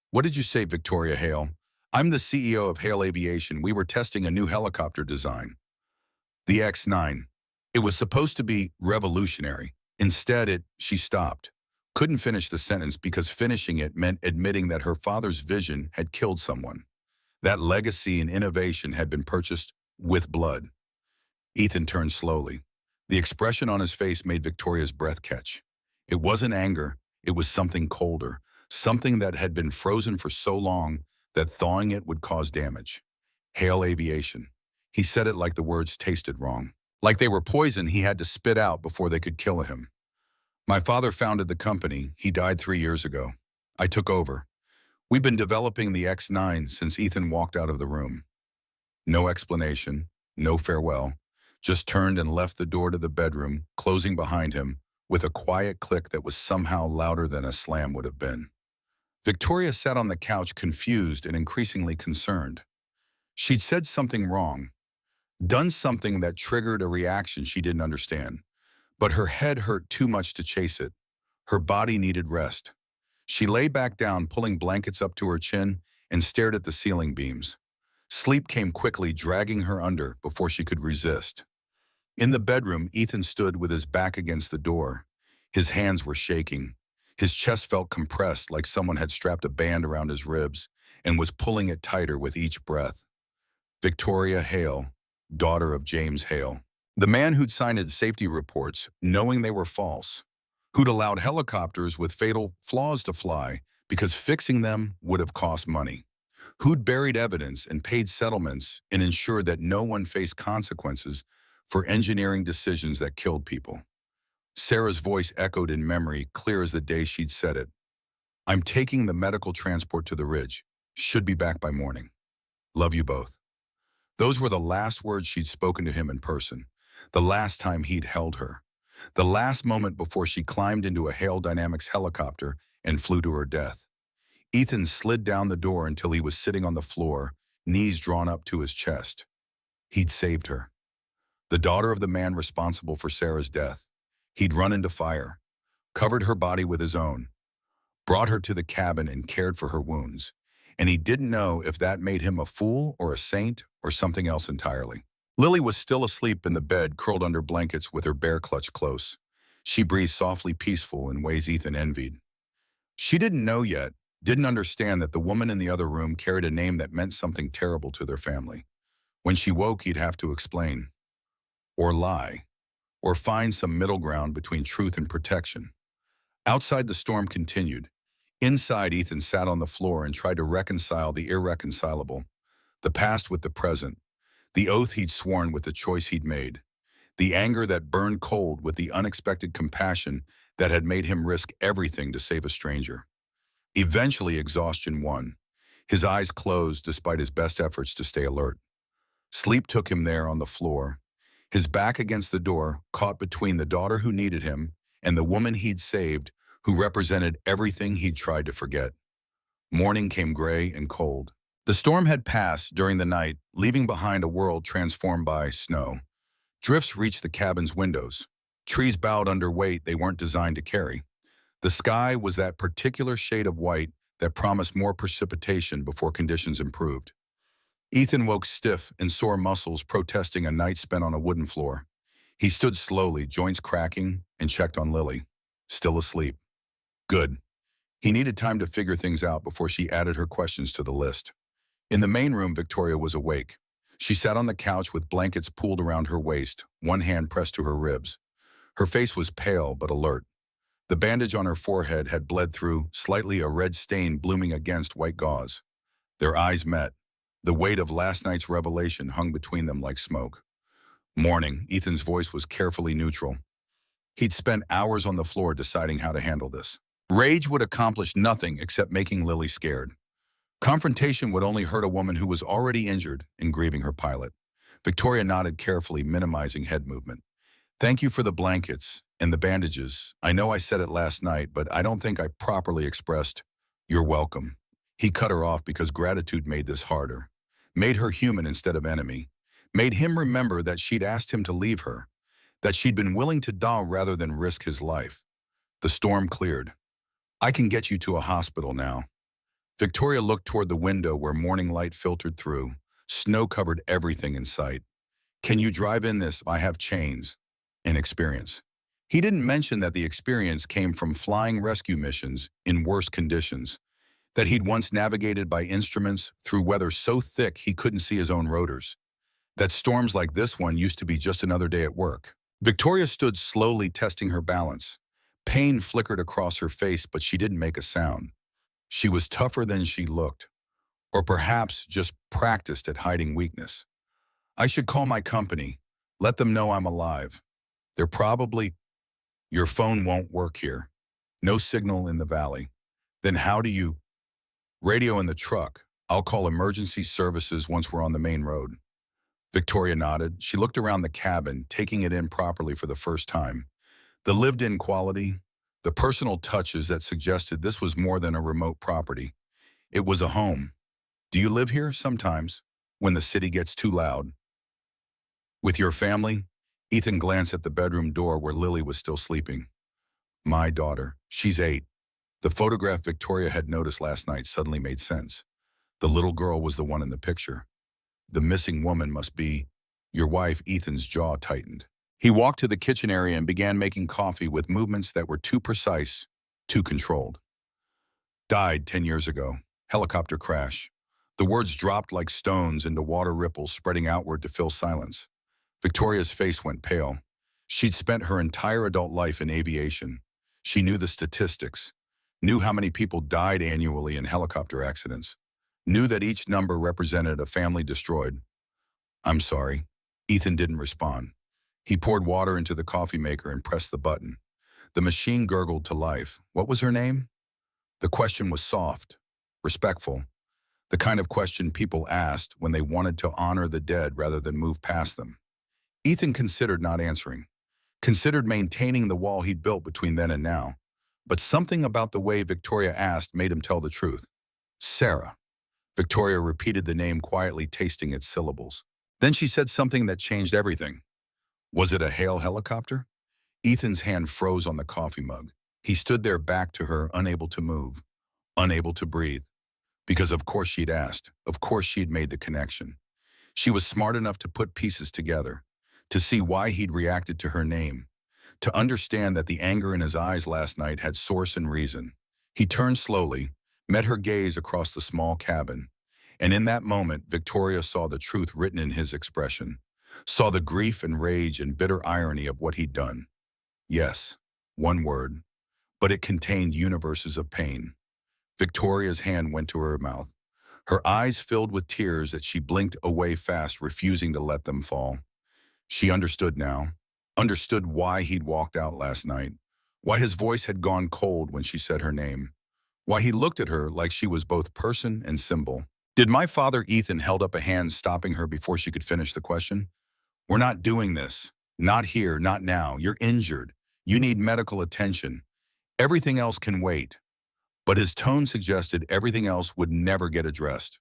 What did you say, Victoria Hale? I'm the CEO of Hale Aviation. We were testing a new helicopter design. The X-9. It was supposed to be revolutionary. She stopped. Couldn't finish the sentence because finishing it meant admitting that her father's vision had killed someone. That legacy and innovation had been purchased with blood. Ethan turned slowly. The expression on his face made Victoria's breath catch. It wasn't anger, it was something colder, something that had been frozen for so long that thawing it would cause damage. Hale Aviation. He said it like the words tasted wrong. Like they were poison he had to spit out before they could kill him. My father founded the company. He died 3 years ago. I took over. We've been developing the X9 since Ethan walked out of the room. No explanation, no farewell. Just turned and left the door to the bedroom, closing behind him, with a quiet click that was somehow louder than a slam would have been. Victoria sat on the couch confused and increasingly concerned. She'd said something wrong, done something that triggered a reaction she didn't understand, but her head hurt too much to chase it. Her body needed rest. She lay back down, pulling blankets up to her chin, and stared at the ceiling beams. Sleep came quickly, dragging her under before she could resist. In the bedroom, Ethan stood with his back against the door. His hands were shaking. His chest felt compressed like someone had strapped a band around his ribs and was pulling it tighter with each breath. Victoria Hale, daughter of James Hale. The man who'd signed his safety reports, knowing they were false. Who'd allowed helicopters with fatal flaws to fly because fixing them would have cost money. Who'd buried evidence and paid settlements and ensured that no one faced consequences for engineering decisions that killed people. Sarah's voice echoed in memory, clear as the day she'd said it. I'm taking the medical transport to the Ridge. Should be back by morning. Love you both. Those were the last words she'd spoken to him in person. The last time he'd held her. The last moment before she climbed into a Hale Dynamics helicopter and flew to her death. Ethan slid down the door until he was sitting on the floor, knees drawn up to his chest. He'd saved her. The daughter of the man responsible for Sarah's death. He'd run into fire, covered her body with his own, brought her to the cabin and cared for her wounds. And he didn't know if that made him a fool or a saint or something else entirely. Lily was still asleep in the bed, curled under blankets with her bear clutched close. She breathed softly, peaceful in ways Ethan envied. She didn't know yet, didn't understand that the woman in the other room carried a name that meant something terrible to their family. When she woke, he'd have to explain. Or lie. Or find some middle ground between truth and protection. Outside, the storm continued. Inside, Ethan sat on the floor and tried to reconcile the irreconcilable. The past with the present. The oath he'd sworn with the choice he'd made. The anger that burned cold with the unexpected compassion that had made him risk everything to save a stranger. Eventually, exhaustion won. His eyes closed despite his best efforts to stay alert. Sleep took him there on the floor, his back against the door, caught between the daughter who needed him and the woman he'd saved, who represented everything he'd tried to forget. Morning came gray and cold. The storm had passed during the night, leaving behind a world transformed by snow. Drifts reached the cabin's windows. Trees bowed under weight they weren't designed to carry. The sky was that particular shade of white that promised more precipitation before conditions improved. Ethan woke stiff and sore muscles protesting a night spent on a wooden floor. He stood slowly, joints cracking, and checked on Lily. Still asleep. Good. He needed time to figure things out before she added her questions to the list. In the main room, Victoria was awake. She sat on the couch with blankets pulled around her waist, one hand pressed to her ribs. Her face was pale but alert. The bandage on her forehead had bled through, slightly a red stain blooming against white gauze. Their eyes met. The weight of last night's revelation hung between them like smoke. Morning, Ethan's voice was carefully neutral. He'd spent hours on the floor deciding how to handle this. Rage would accomplish nothing except making Lily scared. Confrontation would only hurt a woman who was already injured and grieving her pilot. Victoria nodded carefully, minimizing head movement. Thank you for the blankets and the bandages. I know I said it last night, but I don't think I properly expressed, you're welcome. He cut her off because gratitude made this harder. Made her human instead of enemy. Made him remember that she'd asked him to leave her. That she'd been willing to die rather than risk his life. The storm cleared. I can get you to a hospital now. Victoria looked toward the window where morning light filtered through. Snow covered everything in sight. Can you drive in this? I have chains and experience. He didn't mention that the experience came from flying rescue missions in worse conditions, that he'd once navigated by instruments through weather so thick he couldn't see his own rotors, that storms like this one used to be just another day at work. Victoria stood slowly testing her balance. Pain flickered across her face, but she didn't make a sound. She was tougher than she looked, or perhaps just practiced at hiding weakness. I should call my company, let them know I'm alive. They're probably, your phone won't work here. No signal in the valley. Then how do you? Radio in the truck. I'll call emergency services once we're on the main road. Victoria nodded. She looked around the cabin, taking it in properly for the first time. The lived-in quality, the personal touches that suggested this was more than a remote property. It was a home. Do you live here? Sometimes, when the city gets too loud. With your family? Ethan glanced at the bedroom door where Lily was still sleeping. My daughter. She's 8. The photograph Victoria had noticed last night suddenly made sense. The little girl was the one in the picture. The missing woman must be your wife. Ethan's jaw tightened. He walked to the kitchen area and began making coffee with movements that were too precise, too controlled. Died 10 years ago. Helicopter crash. The words dropped like stones into water ripples spreading outward to fill silence. Victoria's face went pale. She'd spent her entire adult life in aviation. She knew the statistics, knew how many people died annually in helicopter accidents, knew that each number represented a family destroyed. I'm sorry. Ethan didn't respond. He poured water into the coffee maker and pressed the button. The machine gurgled to life. What was her name? The question was soft, respectful, the kind of question people asked when they wanted to honor the dead rather than move past them. Ethan considered not answering, considered maintaining the wall he'd built between then and now. But something about the way Victoria asked made him tell the truth. Sarah. Victoria repeated the name quietly, tasting its syllables. Then she said something that changed everything. Was it a Hale helicopter? Ethan's hand froze on the coffee mug. He stood there, back to her, unable to move, unable to breathe. Because of course she'd asked, of course she'd made the connection. She was smart enough to put pieces together, to see why he'd reacted to her name, to understand that the anger in his eyes last night had source and reason. He turned slowly, met her gaze across the small cabin, and in that moment, Victoria saw the truth written in his expression, saw the grief and rage and bitter irony of what he'd done. Yes, one word, but it contained universes of pain. Victoria's hand went to her mouth. Her eyes filled with tears that she blinked away fast, refusing to let them fall. She understood now, understood why he'd walked out last night, why his voice had gone cold when she said her name, why he looked at her like she was both person and symbol. Did my father? Ethan held up a hand, stopping her before she could finish the question. We're not doing this. Not here, not now. You're injured. You need medical attention. Everything else can wait. But his tone suggested everything else would never get addressed,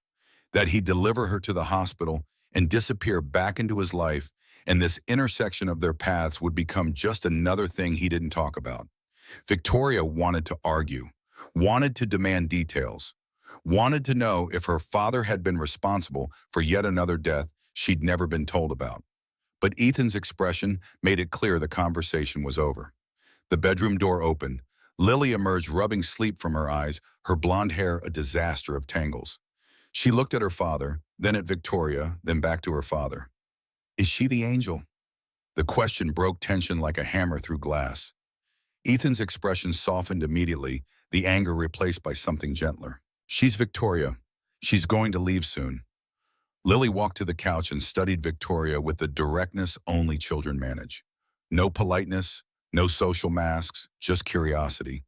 that he'd deliver her to the hospital and disappear back into his life, and this intersection of their paths would become just another thing he didn't talk about. Victoria wanted to argue, wanted to demand details, wanted to know if her father had been responsible for yet another death she'd never been told about. But Ethan's expression made it clear the conversation was over. The bedroom door opened. Lily emerged, rubbing sleep from her eyes, her blonde hair a disaster of tangles. She looked at her father, then at Victoria, then back to her father. Is she the angel? The question broke tension like a hammer through glass. Ethan's expression softened immediately, the anger replaced by something gentler. She's Victoria. She's going to leave soon. Lily walked to the couch and studied Victoria with the directness only children manage. No politeness, no social masks, just curiosity.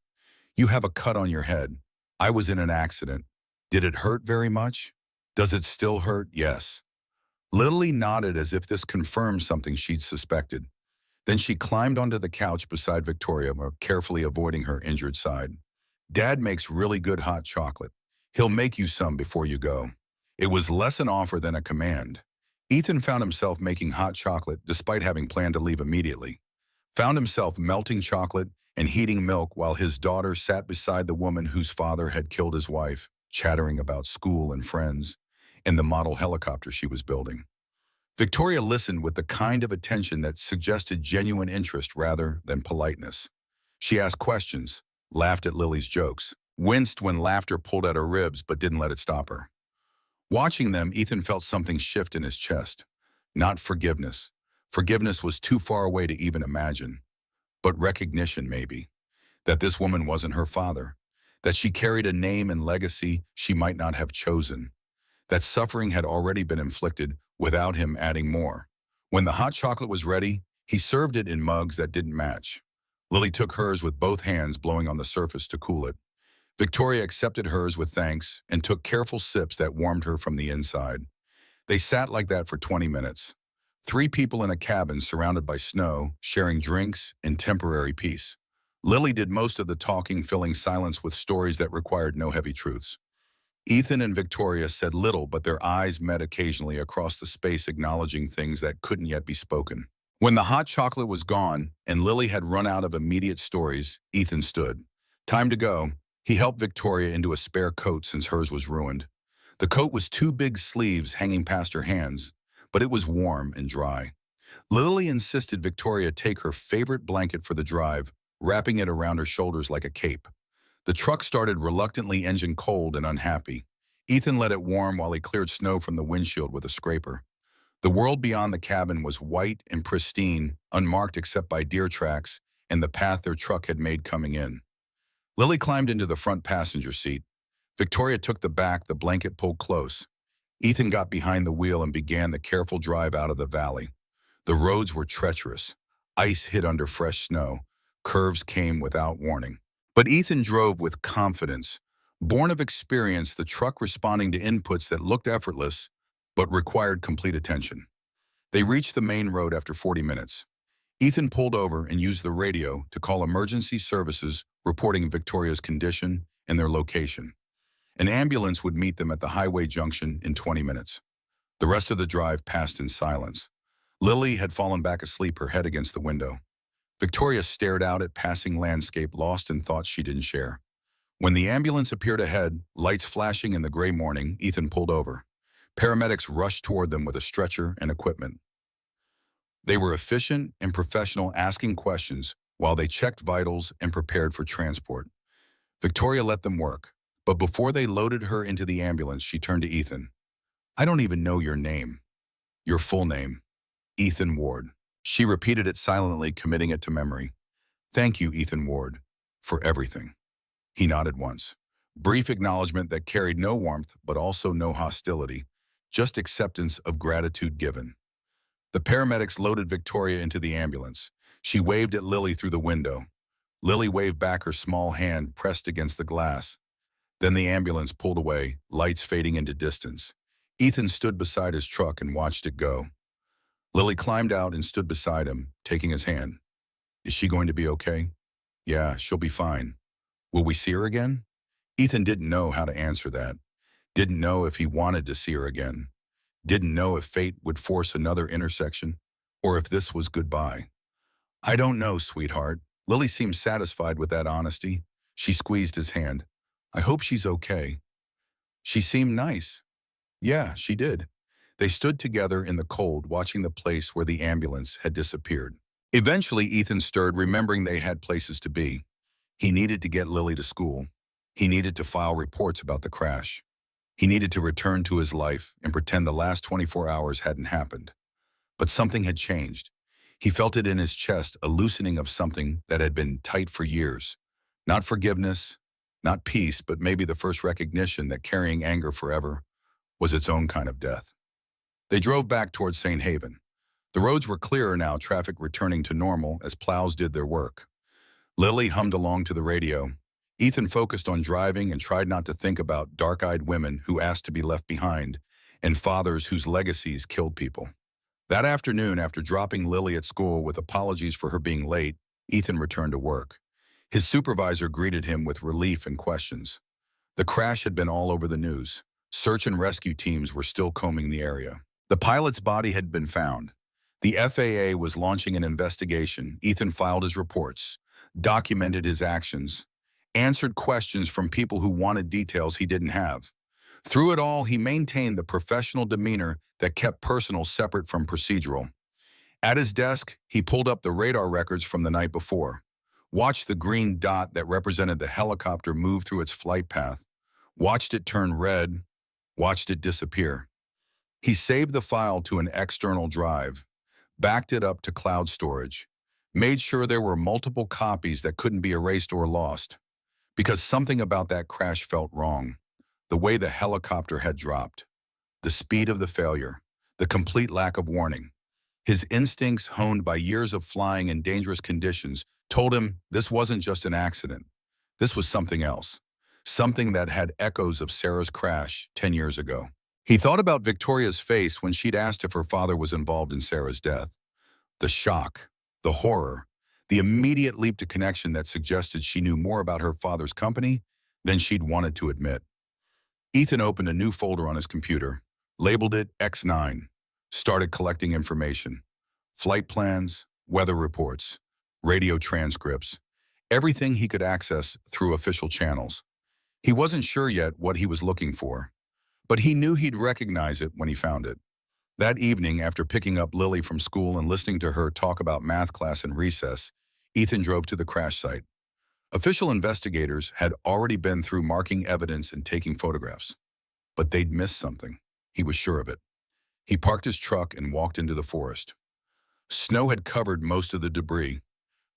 You have a cut on your head. I was in an accident. Did it hurt very much? Does it still hurt? Yes. Lily nodded as if this confirmed something she'd suspected. Then she climbed onto the couch beside Victoria, carefully avoiding her injured side. Dad makes really good hot chocolate. He'll make you some before you go. It was less an offer than a command. Ethan found himself making hot chocolate despite having planned to leave immediately. Found himself melting chocolate and heating milk while his daughter sat beside the woman whose father had killed his wife, chattering about school and friends and the model helicopter she was building. Victoria listened with the kind of attention that suggested genuine interest rather than politeness. She asked questions, laughed at Lily's jokes, winced when laughter pulled at her ribs but didn't let it stop her. Watching them, Ethan felt something shift in his chest. Not forgiveness. Forgiveness was too far away to even imagine. But recognition, maybe. That this woman wasn't her father. That she carried a name and legacy she might not have chosen. That suffering had already been inflicted without him adding more. When the hot chocolate was ready, he served it in mugs that didn't match. Lily took hers with both hands, blowing on the surface to cool it. Victoria accepted hers with thanks and took careful sips that warmed her from the inside. They sat like that for 20 minutes. 3 people in a cabin surrounded by snow, sharing drinks and temporary peace. Lily did most of the talking, filling silence with stories that required no heavy truths. Ethan and Victoria said little, but their eyes met occasionally across the space, acknowledging things that couldn't yet be spoken. When the hot chocolate was gone and Lily had run out of immediate stories, Ethan stood. Time to go. He helped Victoria into a spare coat since hers was ruined. The coat was 2 big sleeves hanging past her hands, but it was warm and dry. Lily insisted Victoria take her favorite blanket for the drive, wrapping it around her shoulders like a cape. The truck started reluctantly, engine cold and unhappy. Ethan let it warm while he cleared snow from the windshield with a scraper. The world beyond the cabin was white and pristine, unmarked except by deer tracks and the path their truck had made coming in. Lily climbed into the front passenger seat. Victoria took the back, the blanket pulled close. Ethan got behind the wheel and began the careful drive out of the valley. The roads were treacherous. Ice hid under fresh snow. Curves came without warning. But Ethan drove with confidence. Born of experience, the truck responding to inputs that looked effortless, but required complete attention. They reached the main road after 40 minutes. Ethan pulled over and used the radio to call emergency services, reporting Victoria's condition and their location. An ambulance would meet them at the highway junction in 20 minutes. The rest of the drive passed in silence. Lily had fallen back asleep, her head against the window. Victoria stared out at passing landscape, lost in thoughts she didn't share. When the ambulance appeared ahead, lights flashing in the gray morning, Ethan pulled over. Paramedics rushed toward them with a stretcher and equipment. They were efficient and professional, asking questions while they checked vitals and prepared for transport. Victoria let them work, but before they loaded her into the ambulance, she turned to Ethan. "I don't even know your name." "Your full name." "Ethan Ward." She repeated it silently, committing it to memory. "Thank you, Ethan Ward, for everything." He nodded once. Brief acknowledgement that carried no warmth, but also no hostility, just acceptance of gratitude given. The paramedics loaded Victoria into the ambulance. She waved at Lily through the window. Lily waved back, her small hand pressed against the glass. Then the ambulance pulled away, lights fading into distance. Ethan stood beside his truck and watched it go. Lily climbed out and stood beside him, taking his hand. "Is she going to be okay?" "Yeah, she'll be fine." "Will we see her again?" Ethan didn't know how to answer that. Didn't know if he wanted to see her again. Didn't know if fate would force another intersection, or if this was goodbye. "I don't know, sweetheart." Lily seemed satisfied with that honesty. She squeezed his hand. "I hope she's okay." She seemed nice. Yeah, she did. They stood together in the cold, watching the place where the ambulance had disappeared. Eventually, Ethan stirred, remembering they had places to be. He needed to get Lily to school. He needed to file reports about the crash. He needed to return to his life and pretend the last 24 hours hadn't happened. But something had changed. He felt it in his chest, a loosening of something that had been tight for years. Not forgiveness, not peace, but maybe the first recognition that carrying anger forever was its own kind of death. They drove back towards St. Haven. The roads were clearer now, traffic returning to normal as plows did their work. Lily hummed along to the radio. Ethan focused on driving and tried not to think about dark-eyed women who asked to be left behind and fathers whose legacies killed people. That afternoon, after dropping Lily at school with apologies for her being late, Ethan returned to work. His supervisor greeted him with relief and questions. The crash had been all over the news. Search and rescue teams were still combing the area. The pilot's body had been found. The FAA was launching an investigation. Ethan filed his reports, documented his actions, answered questions from people who wanted details he didn't have. Through it all, he maintained the professional demeanor that kept personal separate from procedural. At his desk, he pulled up the radar records from the night before, watched the green dot that represented the helicopter move through its flight path, watched it turn red, watched it disappear. He saved the file to an external drive, backed it up to cloud storage, made sure there were multiple copies that couldn't be erased or lost, because something about that crash felt wrong. The way the helicopter had dropped, the speed of the failure, the complete lack of warning. His instincts, honed by years of flying in dangerous conditions, told him this wasn't just an accident. This was something else, something that had echoes of Sarah's crash 10 years ago. He thought about Victoria's face when she'd asked if her father was involved in Sarah's death. The shock, the horror, the immediate leap to connection that suggested she knew more about her father's company than she'd wanted to admit. Ethan opened a new folder on his computer, labeled it X9, started collecting information. Flight plans, weather reports, radio transcripts, everything he could access through official channels. He wasn't sure yet what he was looking for, but he knew he'd recognize it when he found it. That evening, after picking up Lily from school and listening to her talk about math class in recess, Ethan drove to the crash site. Official investigators had already been through marking evidence and taking photographs, but they'd missed something. He was sure of it. He parked his truck and walked into the forest. Snow had covered most of the debris.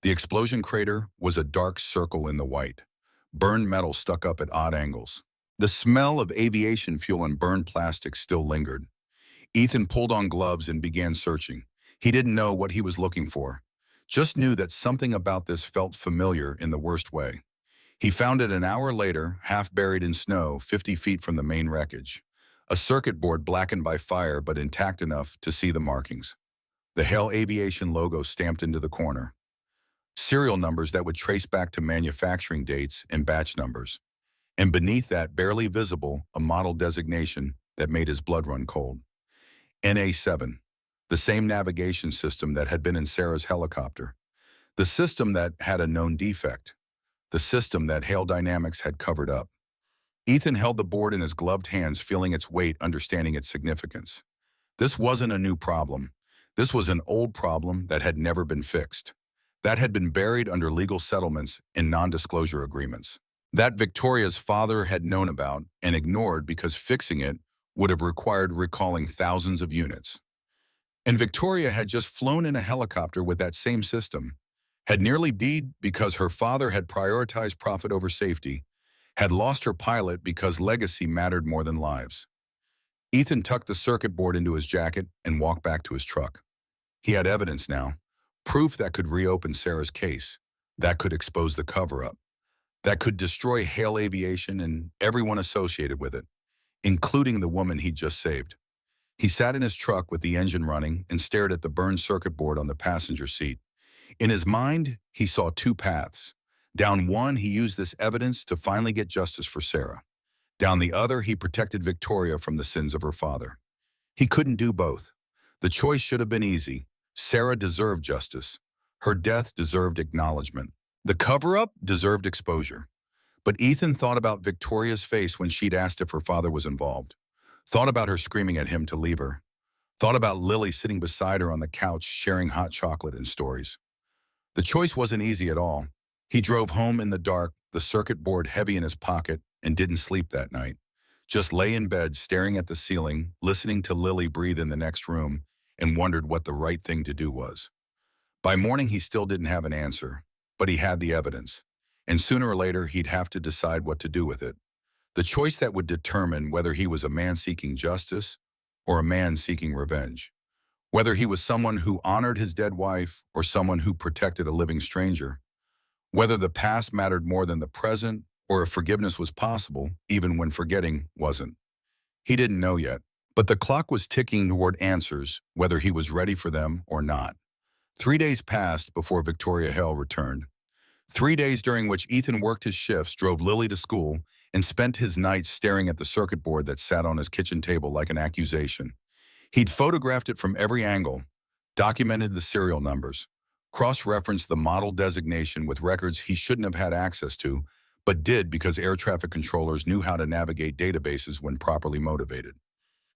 The explosion crater was a dark circle in the white, burned metal stuck up at odd angles. The smell of aviation fuel and burned plastic still lingered. Ethan pulled on gloves and began searching. He didn't know what he was looking for, just knew that something about this felt familiar in the worst way. He found it an hour later, half buried in snow, 50 feet from the main wreckage. A circuit board blackened by fire but intact enough to see the markings. The Hale Aviation logo stamped into the corner. Serial numbers that would trace back to manufacturing dates and batch numbers. And beneath that, barely visible, a model designation that made his blood run cold. NA7, the same navigation system that had been in Sarah's helicopter. The system that had a known defect. The system that Hale Dynamics had covered up. Ethan held the board in his gloved hands, feeling its weight, understanding its significance. This wasn't a new problem. This was an old problem that had never been fixed. That had been buried under legal settlements and non-disclosure agreements. That Victoria's father had known about and ignored because fixing it would have required recalling thousands of units. And Victoria had just flown in a helicopter with that same system, had nearly died because her father had prioritized profit over safety, had lost her pilot because legacy mattered more than lives. Ethan tucked the circuit board into his jacket and walked back to his truck. He had evidence now, proof that could reopen Sarah's case, that could expose the cover-up, that could destroy Hale Aviation and everyone associated with it, including the woman he'd just saved. He sat in his truck with the engine running and stared at the burned circuit board on the passenger seat. In his mind, he saw two paths. Down one, he used this evidence to finally get justice for Sarah. Down the other, he protected Victoria from the sins of her father. He couldn't do both. The choice should have been easy. Sarah deserved justice. Her death deserved acknowledgement. The cover-up deserved exposure. But Ethan thought about Victoria's face when she'd asked if her father was involved. Thought about her screaming at him to leave her. Thought about Lily sitting beside her on the couch sharing hot chocolate and stories. The choice wasn't easy at all. He drove home in the dark, the circuit board heavy in his pocket, and didn't sleep that night. Just lay in bed staring at the ceiling, listening to Lily breathe in the next room, and wondered what the right thing to do was. By morning, he still didn't have an answer, but he had the evidence. And sooner or later, he'd have to decide what to do with it. The choice that would determine whether he was a man seeking justice or a man seeking revenge. Whether he was someone who honored his dead wife or someone who protected a living stranger. Whether the past mattered more than the present or if forgiveness was possible, even when forgetting wasn't. He didn't know yet, but the clock was ticking toward answers, whether he was ready for them or not. 3 days passed before Victoria Hale returned. 3 days during which Ethan worked his shifts, drove Lily to school, and spent his nights staring at the circuit board that sat on his kitchen table like an accusation. He'd photographed it from every angle, documented the serial numbers, cross-referenced the model designation with records he shouldn't have had access to, but did because air traffic controllers knew how to navigate databases when properly motivated.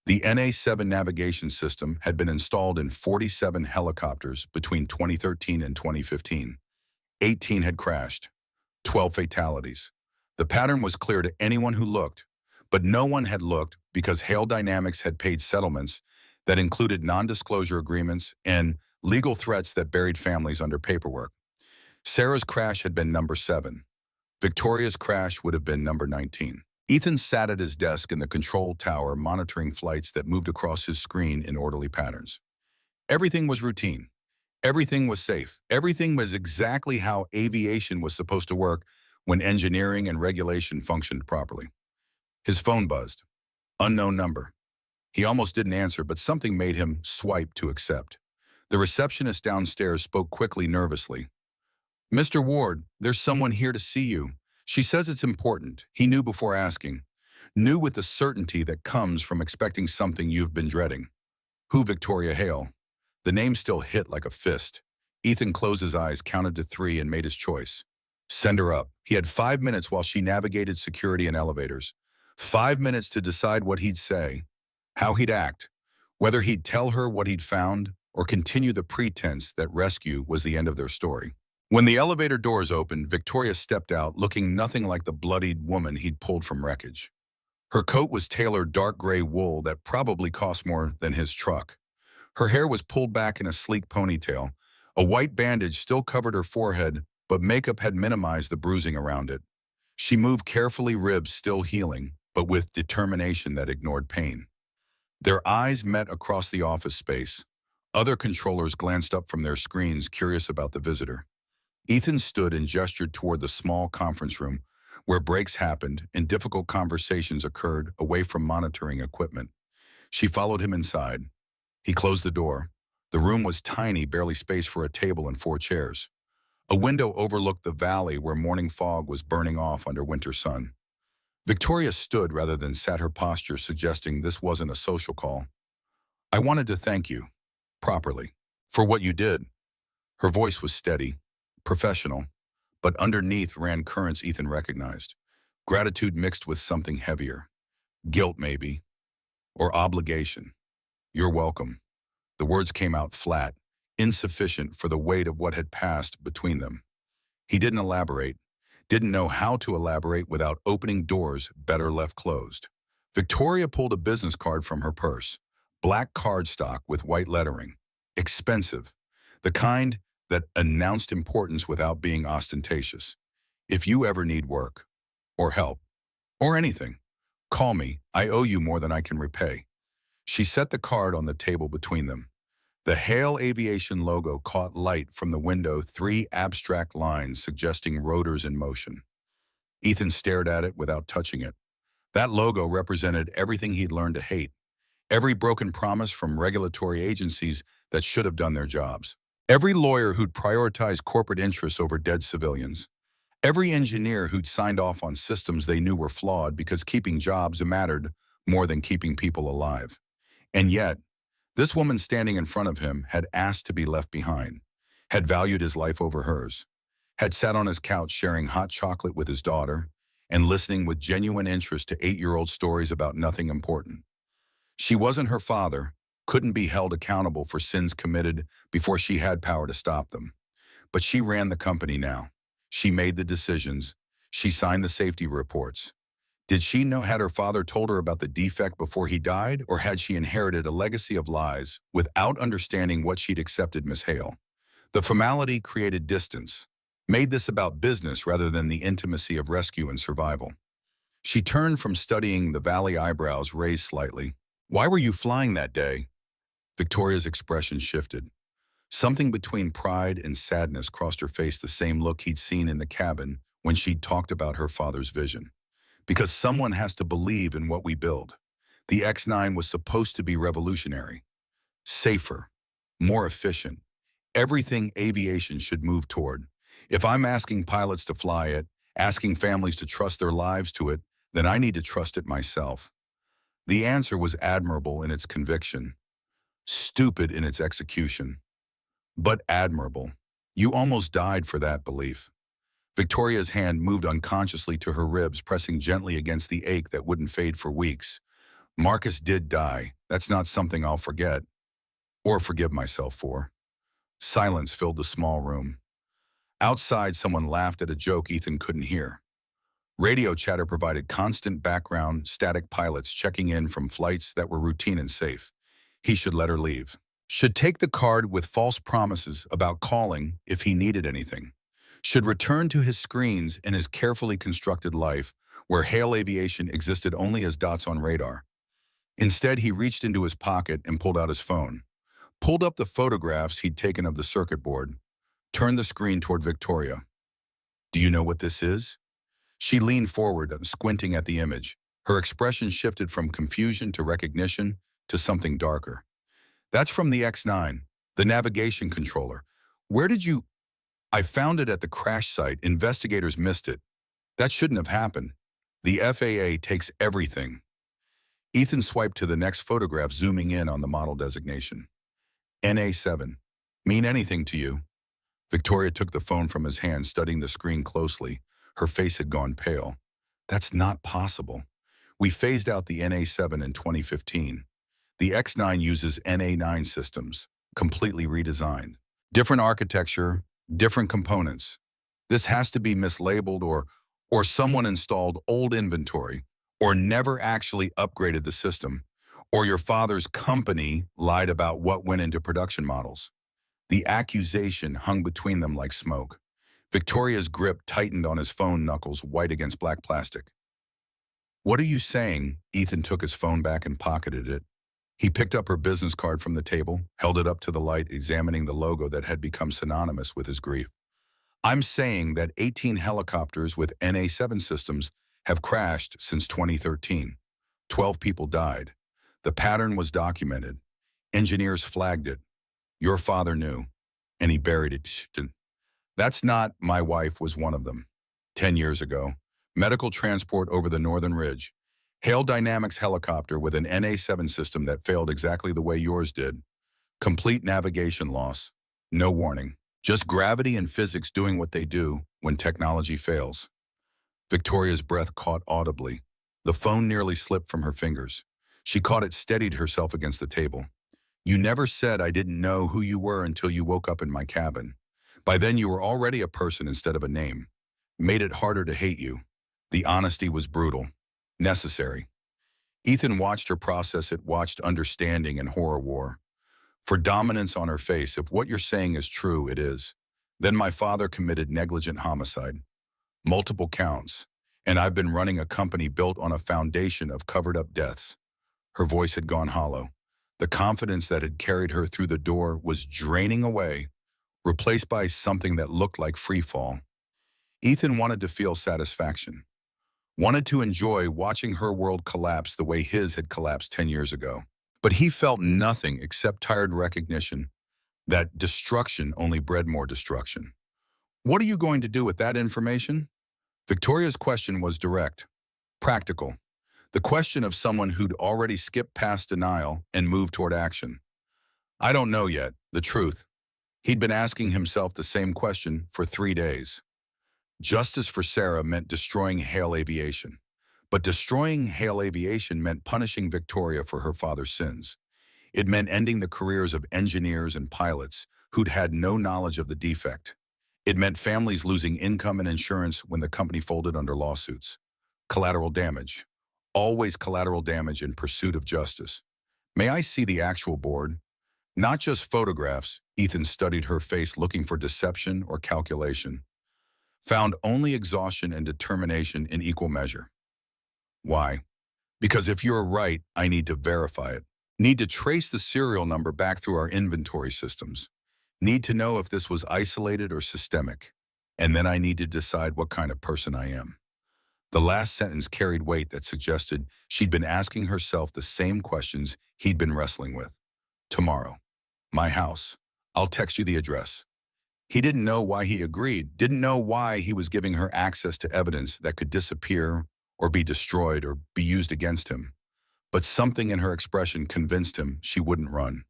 The NA-7 navigation system had been installed in 47 helicopters between 2013 and 2015. 18 had crashed, 12 fatalities. The pattern was clear to anyone who looked, but no one had looked because Hale Dynamics had paid settlements that included non-disclosure agreements and legal threats that buried families under paperwork. Sarah's crash had been number 7. Victoria's crash would have been number 19. Ethan sat at his desk in the control tower monitoring flights that moved across his screen in orderly patterns. Everything was routine. Everything was safe. Everything was exactly how aviation was supposed to work when engineering and regulation functioned properly. His phone buzzed. Unknown number. He almost didn't answer, but something made him swipe to accept. The receptionist downstairs spoke quickly, nervously. "Mr. Ward, there's someone here to see you. She says it's important." He knew before asking. Knew with the certainty that comes from expecting something you've been dreading. Who? Victoria Hale. The name still hit like a fist. Ethan closed his eyes, counted to 3, and made his choice. Send her up. He had 5 minutes while she navigated security and elevators. 5 minutes to decide what he'd say, how he'd act, whether he'd tell her what he'd found or continue the pretense that rescue was the end of their story. When the elevator doors opened, Victoria stepped out, looking nothing like the bloodied woman he'd pulled from wreckage. Her coat was tailored dark gray wool that probably cost more than his truck. Her hair was pulled back in a sleek ponytail. A white bandage still covered her forehead, but makeup had minimized the bruising around it. She moved carefully, ribs still healing, but with determination that ignored pain. Their eyes met across the office space. Other controllers glanced up from their screens, curious about the visitor. Ethan stood and gestured toward the small conference room where breaks happened and difficult conversations occurred away from monitoring equipment. She followed him inside. He closed the door. The room was tiny, barely space for a table and 4 chairs. A window overlooked the valley where morning fog was burning off under winter sun. Victoria stood rather than sat, her posture suggesting this wasn't a social call. "I wanted to thank you, properly, for what you did." Her voice was steady, professional, but underneath ran currents Ethan recognized. Gratitude mixed with something heavier. Guilt, maybe. Or obligation. "You're welcome." The words came out flat, insufficient for the weight of what had passed between them. He didn't elaborate, didn't know how to elaborate without opening doors better left closed. Victoria pulled a business card from her purse. Black cardstock with white lettering. Expensive. The kind that announced importance without being ostentatious. "If you ever need work, or help, or anything, call me. I owe you more than I can repay." She set the card on the table between them. The Hale Aviation logo caught light from the window, 3 abstract lines suggesting rotors in motion. Ethan stared at it without touching it. That logo represented everything he'd learned to hate. Every broken promise from regulatory agencies that should have done their jobs. Every lawyer who'd prioritized corporate interests over dead civilians. Every engineer who'd signed off on systems they knew were flawed because keeping jobs mattered more than keeping people alive. And yet, this woman standing in front of him had asked to be left behind, had valued his life over hers, had sat on his couch sharing hot chocolate with his daughter and listening with genuine interest to 8-year-old stories about nothing important. She wasn't her father, couldn't be held accountable for sins committed before she had power to stop them. But she ran the company now. She made the decisions. She signed the safety reports. Did she know, had her father told her about the defect before he died, or had she inherited a legacy of lies without understanding what she'd accepted, Miss Hale? The formality created distance, made this about business rather than the intimacy of rescue and survival. She turned from studying the valley, eyebrows raised slightly. "Why were you flying that day?" Victoria's expression shifted. Something between pride and sadness crossed her face, the same look he'd seen in the cabin when she'd talked about her father's vision. "Because someone has to believe in what we build. The X9 was supposed to be revolutionary. Safer. More efficient. Everything aviation should move toward. If I'm asking pilots to fly it, asking families to trust their lives to it, then I need to trust it myself." The answer was admirable in its conviction. Stupid in its execution. But admirable. "You almost died for that belief." Victoria's hand moved unconsciously to her ribs, pressing gently against the ache that wouldn't fade for weeks. Marcus did die. That's not something I'll forget, or forgive myself for. Silence filled the small room. Outside, someone laughed at a joke Ethan couldn't hear. Radio chatter provided constant background, static pilots checking in from flights that were routine and safe. He should let her leave. Should take the card with false promises about calling if he needed anything. Should return to his screens in his carefully constructed life where Hale Aviation existed only as dots on radar. Instead, he reached into his pocket and pulled out his phone. Pulled up the photographs he'd taken of the circuit board. Turned the screen toward Victoria. Do you know what this is? She leaned forward, squinting at the image. Her expression shifted from confusion to recognition to something darker. That's from the X9, the navigation controller. Where did you... I found it at the crash site. Investigators missed it. That shouldn't have happened. The FAA takes everything. Ethan swiped to the next photograph, zooming in on the model designation. NA7. Mean anything to you? Victoria took the phone from his hand, studying the screen closely. Her face had gone pale. That's not possible. We phased out the NA7 in 2015. The X9 uses NA9 systems, completely redesigned. Different architecture, different components. This has to be mislabeled or someone installed old inventory or never actually upgraded the system, or your father's company lied about what went into production models. The accusation hung between them like smoke. Victoria's grip tightened on his phone knuckles, white against black plastic. What are you saying? Ethan took his phone back and pocketed it. He picked up her business card from the table, held it up to the light, examining the logo that had become synonymous with his grief. I'm saying that 18 helicopters with NA7 systems have crashed since 2013. 12 people died. The pattern was documented. Engineers flagged it. Your father knew, and he buried it. That's not my wife was one of them. 10 years ago, medical transport over the Northern Ridge. Hale Dynamics helicopter with an NA7 system that failed exactly the way yours did. Complete navigation loss. No warning. Just gravity and physics doing what they do when technology fails. Victoria's breath caught audibly. The phone nearly slipped from her fingers. She caught it, steadied herself against the table. You never said I didn't know who you were until you woke up in my cabin. By then you were already a person instead of a name. Made it harder to hate you. The honesty was brutal. Necessary. Ethan watched her process it, watched understanding and horror war. For dominance on her face, if what you're saying is true, it is. Then my father committed negligent homicide. Multiple counts. And I've been running a company built on a foundation of covered-up deaths. Her voice had gone hollow. The confidence that had carried her through the door was draining away, replaced by something that looked like free fall. Ethan wanted to feel satisfaction. Wanted to enjoy watching her world collapse the way his had collapsed 10 years ago. But he felt nothing except tired recognition that destruction only bred more destruction. What are you going to do with that information? Victoria's question was direct, practical. The question of someone who'd already skipped past denial and moved toward action. I don't know yet, the truth. He'd been asking himself the same question for 3 days. Justice for Sarah meant destroying Hale Aviation. But destroying Hale Aviation meant punishing Victoria for her father's sins. It meant ending the careers of engineers and pilots who'd had no knowledge of the defect. It meant families losing income and insurance when the company folded under lawsuits. Collateral damage. Always collateral damage in pursuit of justice. May I see the actual board? Not just photographs. Ethan studied her face, looking for deception or calculation. Found only exhaustion and determination in equal measure. Why? Because if you're right, I need to verify it. Need to trace the serial number back through our inventory systems. Need to know if this was isolated or systemic. And then I need to decide what kind of person I am. The last sentence carried weight that suggested she'd been asking herself the same questions he'd been wrestling with. Tomorrow. My house. I'll text you the address. He didn't know why he agreed, didn't know why he was giving her access to evidence that could disappear or be destroyed or be used against him. But something in her expression convinced him she wouldn't run.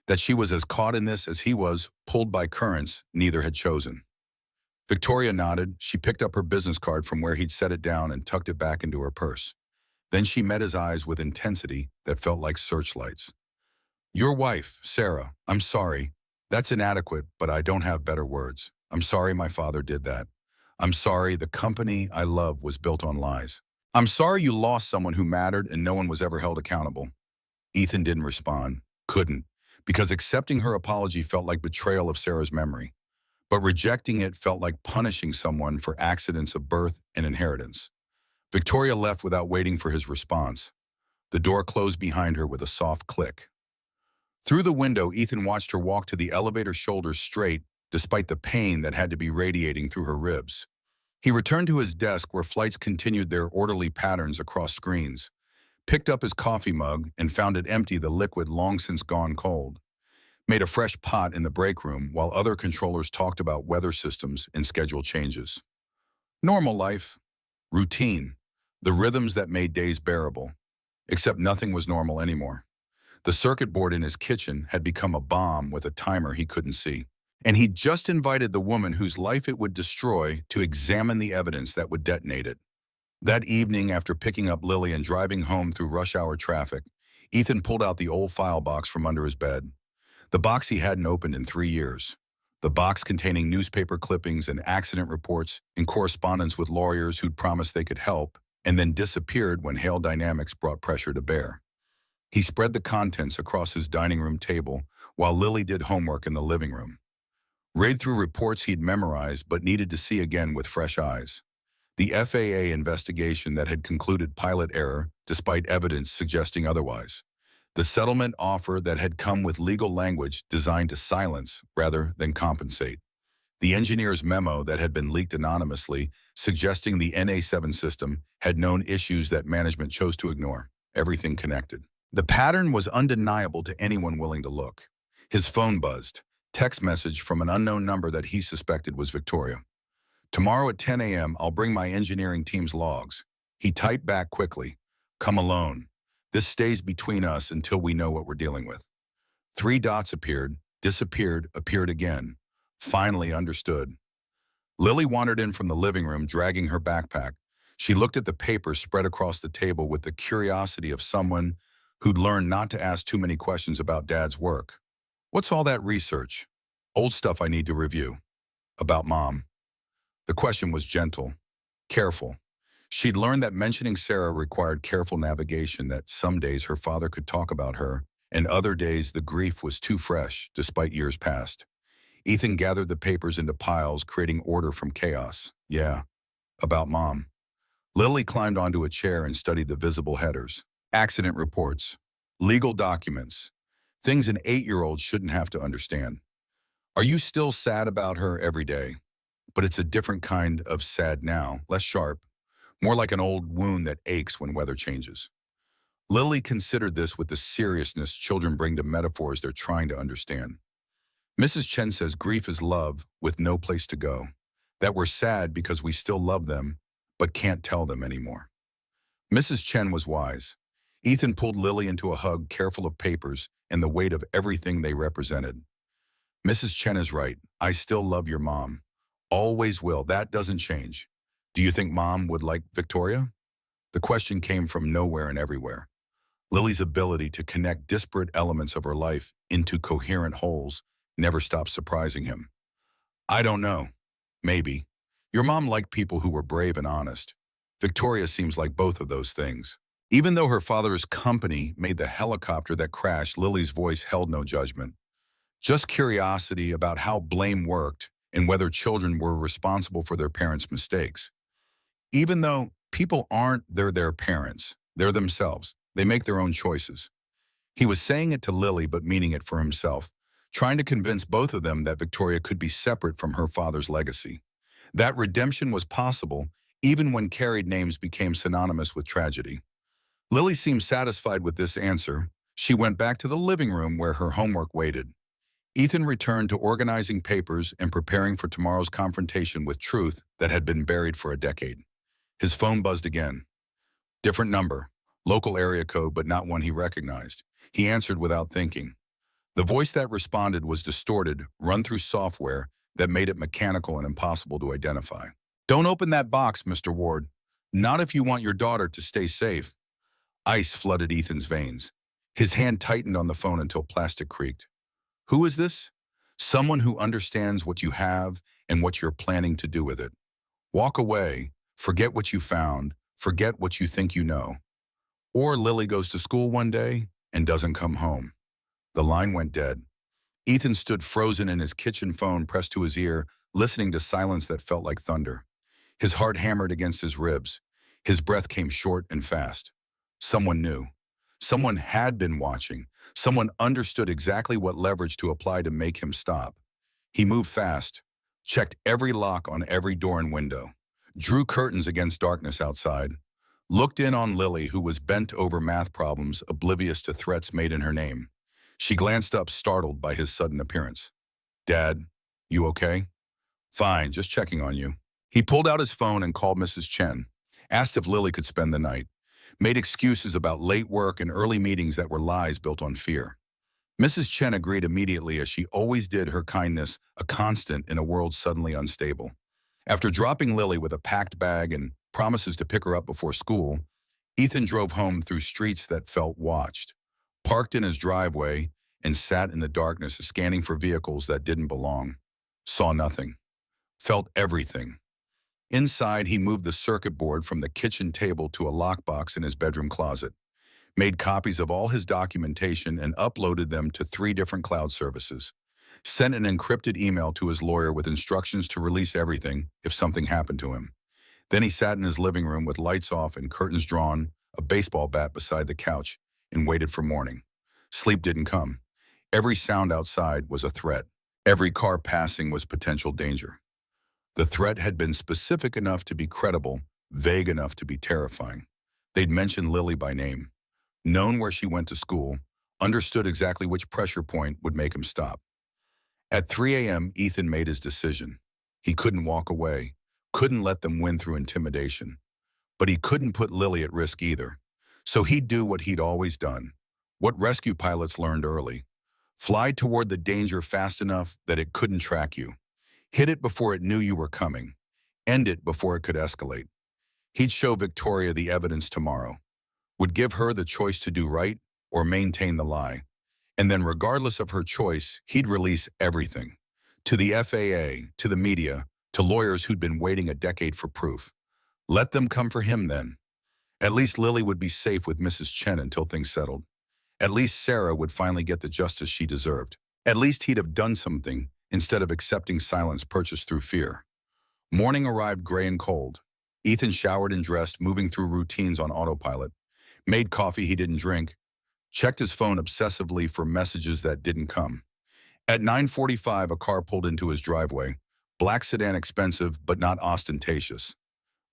That she was as caught in this as he was, pulled by currents neither had chosen. Victoria nodded. She picked up her business card from where he'd set it down and tucked it back into her purse. Then she met his eyes with intensity that felt like searchlights. Your wife, Sarah, I'm sorry. That's inadequate, but I don't have better words. I'm sorry my father did that. I'm sorry the company I love was built on lies. I'm sorry you lost someone who mattered and no one was ever held accountable. Ethan didn't respond, couldn't, because accepting her apology felt like betrayal of Sarah's memory. But rejecting it felt like punishing someone for accidents of birth and inheritance. Victoria left without waiting for his response. The door closed behind her with a soft click. Through the window, Ethan watched her walk to the elevator, shoulders straight, despite the pain that had to be radiating through her ribs. He returned to his desk where flights continued their orderly patterns across screens, picked up his coffee mug and found it empty, the liquid long since gone cold, made a fresh pot in the break room while other controllers talked about weather systems and schedule changes. Normal life. Routine. The rhythms that made days bearable. Except nothing was normal anymore. The circuit board in his kitchen had become a bomb with a timer he couldn't see. And he'd just invited the woman whose life it would destroy to examine the evidence that would detonate it. That evening, after picking up Lily and driving home through rush hour traffic, Ethan pulled out the old file box from under his bed. The box he hadn't opened in 3 years. The box containing newspaper clippings and accident reports and correspondence with lawyers who'd promised they could help and then disappeared when Hale Dynamics brought pressure to bear. He spread the contents across his dining room table while Lily did homework in the living room. Read through reports he'd memorized but needed to see again with fresh eyes. The FAA investigation that had concluded pilot error despite evidence suggesting otherwise. The settlement offer that had come with legal language designed to silence rather than compensate. The engineer's memo that had been leaked anonymously suggesting the NA7 system had known issues that management chose to ignore. Everything connected. The pattern was undeniable to anyone willing to look. His phone buzzed. Text message from an unknown number that he suspected was Victoria. Tomorrow at 10 a.m., I'll bring my engineering team's logs. He typed back quickly. Come alone. This stays between us until we know what we're dealing with. 3 dots appeared, disappeared, appeared again. Finally understood. Lily wandered in from the living room, dragging her backpack. She looked at the papers spread across the table with the curiosity of someone who'd learned not to ask too many questions about Dad's work. What's all that research? Old stuff I need to review. About Mom. The question was gentle, careful. She'd learned that mentioning Sarah required careful navigation, that some days her father could talk about her, and other days the grief was too fresh, despite years past. Ethan gathered the papers into piles, creating order from chaos. Yeah, about Mom. Lily climbed onto a chair and studied the visible headers. Accident reports, legal documents, things an 8-year-old shouldn't have to understand. Are you still sad about her? Every day? But it's a different kind of sad now, less sharp, more like an old wound that aches when weather changes. Lily considered this with the seriousness children bring to metaphors they're trying to understand. Mrs. Chen says grief is love with no place to go, that we're sad because we still love them, but can't tell them anymore. Mrs. Chen was wise. Ethan pulled Lily into a hug, careful of papers and the weight of everything they represented. Mrs. Chen is right. I still love your mom. Always will. That doesn't change. Do you think Mom would like Victoria? The question came from nowhere and everywhere. Lily's ability to connect disparate elements of her life into coherent wholes never stopped surprising him. I don't know. Maybe. Your mom liked people who were brave and honest. Victoria seems like both of those things. Even though her father's company made the helicopter that crashed, Lily's voice held no judgment. Just curiosity about how blame worked and whether children were responsible for their parents' mistakes. Even though people aren't their parents, they're themselves. They make their own choices. He was saying it to Lily but meaning it for himself, trying to convince both of them that Victoria could be separate from her father's legacy. That redemption was possible even when carried names became synonymous with tragedy. Lily seemed satisfied with this answer. She went back to the living room where her homework waited. Ethan returned to organizing papers and preparing for tomorrow's confrontation with truth that had been buried for a decade. His phone buzzed again. Different number, local area code, but not one he recognized. He answered without thinking. The voice that responded was distorted, run through software that made it mechanical and impossible to identify. Don't open that box, Mr. Ward. Not if you want your daughter to stay safe. Ice flooded Ethan's veins. His hand tightened on the phone until plastic creaked. Who is this? Someone who understands what you have and what you're planning to do with it. Walk away, forget what you found, forget what you think you know. Or Lily goes to school one day and doesn't come home. The line went dead. Ethan stood frozen in his kitchen phone pressed to his ear, listening to silence that felt like thunder. His heart hammered against his ribs. His breath came short and fast. Someone knew. Someone had been watching. Someone understood exactly what leverage to apply to make him stop. He moved fast, checked every lock on every door and window, drew curtains against darkness outside, looked in on Lily, who was bent over math problems, oblivious to threats made in her name. She glanced up, startled by his sudden appearance. Dad, you okay? Fine, just checking on you. He pulled out his phone and called Mrs. Chen, asked if Lily could spend the night, made excuses about late work and early meetings that were lies built on fear. Mrs. Chen agreed immediately, as she always did, her kindness a constant in a world suddenly unstable. After dropping Lily with a packed bag and promises to pick her up before school, Ethan drove home through streets that felt watched, parked in his driveway, and sat in the darkness scanning for vehicles that didn't belong. Saw nothing. Felt everything. Inside, he moved the circuit board from the kitchen table to a lockbox in his bedroom closet, made copies of all his documentation and uploaded them to 3 different cloud services, sent an encrypted email to his lawyer with instructions to release everything if something happened to him. Then he sat in his living room with lights off and curtains drawn, a baseball bat beside the couch, and waited for morning. Sleep didn't come. Every sound outside was a threat. Every car passing was potential danger. The threat had been specific enough to be credible, vague enough to be terrifying. They'd mentioned Lily by name, known where she went to school, understood exactly which pressure point would make him stop. At 3 a.m., Ethan made his decision. He couldn't walk away, couldn't let them win through intimidation. But he couldn't put Lily at risk either. So he'd do what he'd always done, what rescue pilots learned early. Fly toward the danger fast enough that it couldn't track you. Hit it before it knew you were coming. End it before it could escalate. He'd show Victoria the evidence tomorrow. Would give her the choice to do right or maintain the lie. And then, regardless of her choice, he'd release everything. To the FAA, to the media, to lawyers who'd been waiting a decade for proof. Let them come for him then. At least Lily would be safe with Mrs. Chen until things settled. At least Sarah would finally get the justice she deserved. At least he'd have done something instead of accepting silence purchased through fear. Morning arrived gray and cold. Ethan showered and dressed, moving through routines on autopilot. Made coffee he didn't drink. Checked his phone obsessively for messages that didn't come. At 9:45, a car pulled into his driveway. Black sedan, expensive but not ostentatious.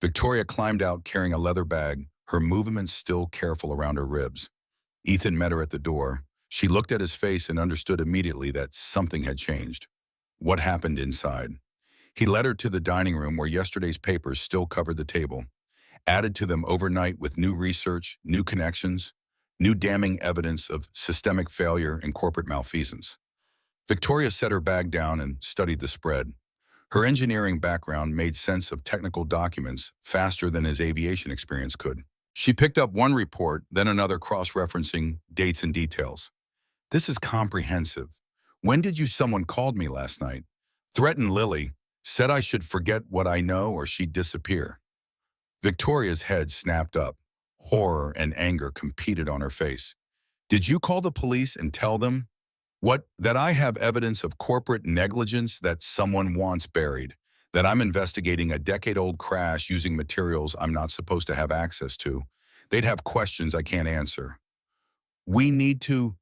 Victoria climbed out carrying a leather bag, her movements still careful around her ribs. Ethan met her at the door. She looked at his face and understood immediately that something had changed. What happened inside? He led her to the dining room where yesterday's papers still covered the table, added to them overnight with new research, new connections, new damning evidence of systemic failure and corporate malfeasance. Victoria set her bag down and studied the spread. Her engineering background made sense of technical documents faster than his aviation experience could. She picked up one report, then another, cross-referencing dates and details. This is comprehensive. When did you? Someone called me last night. Threatened Lily. Said I should forget what I know or she'd disappear. Victoria's head snapped up. Horror and anger competed on her face. Did you call the police and tell them? What? That I have evidence of corporate negligence that someone wants buried, that I'm investigating a decade-old crash using materials I'm not supposed to have access to. They'd have questions I can't answer. We need to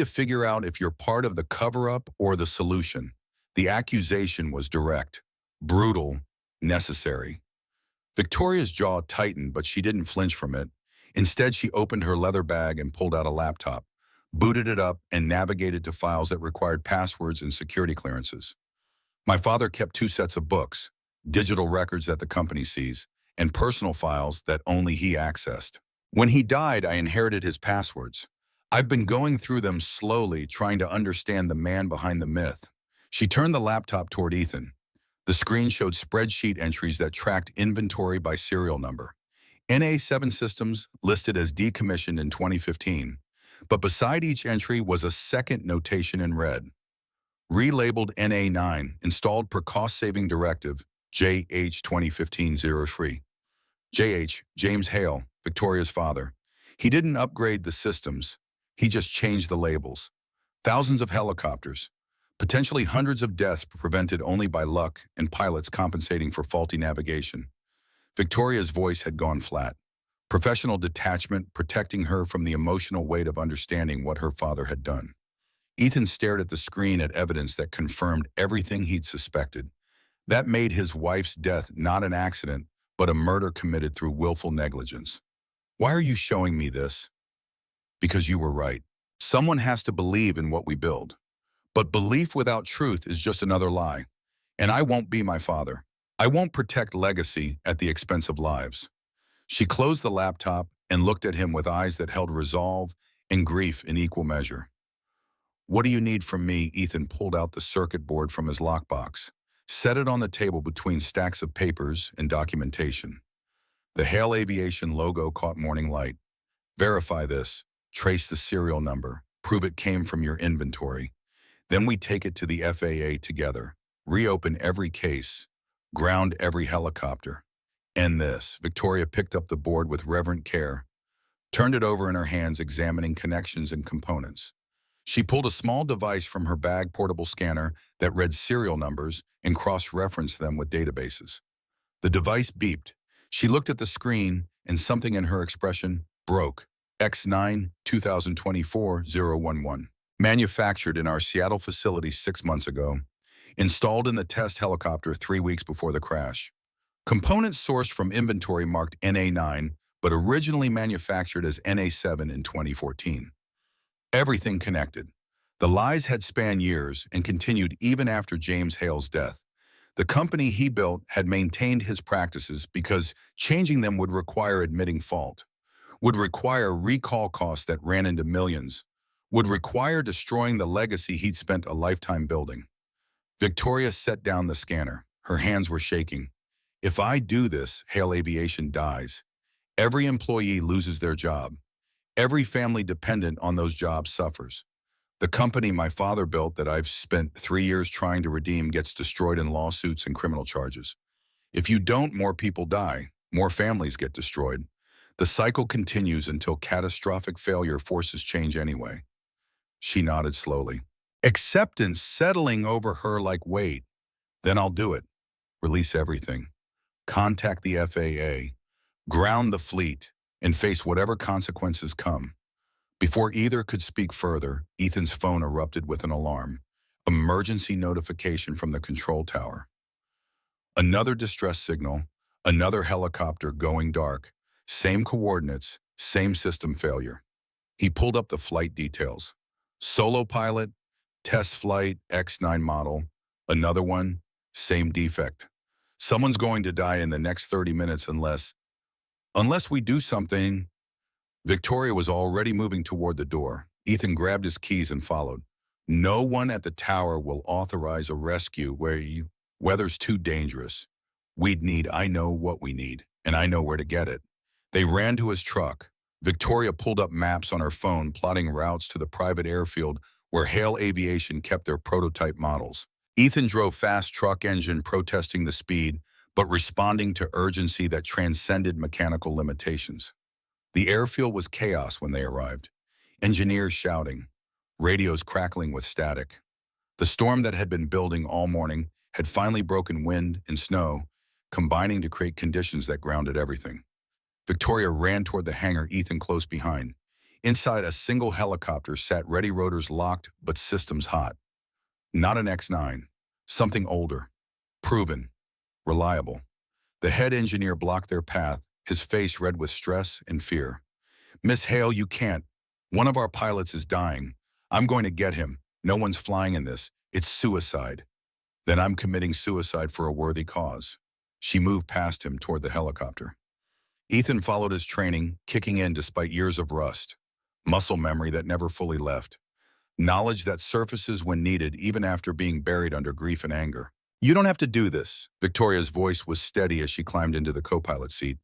figure out if you're part of the cover-up or the solution. The accusation was direct, brutal, necessary. Victoria's jaw tightened, but she didn't flinch from it. Instead, she opened her leather bag and pulled out a laptop, booted it up, and navigated to files that required passwords and security clearances. My father kept 2 sets of books, digital records that the company sees, and personal files that only he accessed. When he died, I inherited his passwords. I've been going through them slowly, trying to understand the man behind the myth. She turned the laptop toward Ethan. The screen showed spreadsheet entries that tracked inventory by serial number. NA7 systems listed as decommissioned in 2015, but beside each entry was a second notation in red. Relabeled NA9, installed per cost-saving directive, JH 2015-03. JH, James Hale, Victoria's father. He didn't upgrade the systems. He just changed the labels. Thousands of helicopters, potentially hundreds of deaths prevented only by luck and pilots compensating for faulty navigation. Victoria's voice had gone flat. Professional detachment protecting her from the emotional weight of understanding what her father had done. Ethan stared at the screen at evidence that confirmed everything he'd suspected. That made his wife's death not an accident, but a murder committed through willful negligence. Why are you showing me this? Because you were right. Someone has to believe in what we build. But belief without truth is just another lie. And I won't be my father. I won't protect legacy at the expense of lives. She closed the laptop and looked at him with eyes that held resolve and grief in equal measure. What do you need from me? Ethan pulled out the circuit board from his lockbox, set it on the table between stacks of papers and documentation. The Hale Aviation logo caught morning light. Verify this, trace the serial number, prove it came from your inventory. Then we take it to the FAA together, reopen every case, ground every helicopter. End this. Victoria picked up the board with reverent care, turned it over in her hands, examining connections and components. She pulled a small device from her bag portable scanner that read serial numbers and cross-referenced them with databases. The device beeped. She looked at the screen and something in her expression broke. X9 2024-011. Manufactured in our Seattle facility 6 months ago. Installed in the test helicopter 3 weeks before the crash. Components sourced from inventory marked NA9, but originally manufactured as NA7 in 2014. Everything connected. The lies had spanned years and continued even after James Hale's death. The company he built had maintained his practices because changing them would require admitting fault, would require recall costs that ran into millions, would require destroying the legacy he'd spent a lifetime building. Victoria set down the scanner. Her hands were shaking. If I do this, Hale Aviation dies. Every employee loses their job. Every family dependent on those jobs suffers. The company my father built that I've spent 3 years trying to redeem gets destroyed in lawsuits and criminal charges. If you don't, more people die, more families get destroyed. The cycle continues until catastrophic failure forces change anyway. She nodded slowly. Acceptance settling over her like weight. Then I'll do it. Release everything. Contact the FAA. Ground the fleet. And face whatever consequences come. Before either could speak further, Ethan's phone erupted with an alarm. Emergency notification from the control tower. Another distress signal, another helicopter going dark. Same coordinates, same system failure. He pulled up the flight details. Solo pilot, test flight, X9 model. Another one, same defect. Someone's going to die in the next 30 minutes Unless we do something. Victoria was already moving toward the door. Ethan grabbed his keys and followed. No one at the tower will authorize a rescue weather's too dangerous. I know what we need, and I know where to get it. They ran to his truck. Victoria pulled up maps on her phone, plotting routes to the private airfield where Hale Aviation kept their prototype models. Ethan drove fast, truck engine protesting the speed, but responding to urgency that transcended mechanical limitations. The airfield was chaos when they arrived. Engineers shouting, radios crackling with static. The storm that had been building all morning had finally broken wind and snow, combining to create conditions that grounded everything. Victoria ran toward the hangar, Ethan close behind. Inside, a single helicopter sat ready, rotors locked, but systems hot. Not an X9, something older, proven, reliable. The head engineer blocked their path, his face red with stress and fear. Miss Hale, you can't. One of our pilots is dying. I'm going to get him. No one's flying in this. It's suicide. Then I'm committing suicide for a worthy cause. She moved past him toward the helicopter. Ethan followed his training, kicking in despite years of rust, muscle memory that never fully left. knowledge that surfaces when needed even after being buried under grief and anger. You don't have to do this. Victoria's voice was steady as she climbed into the co-pilot seat.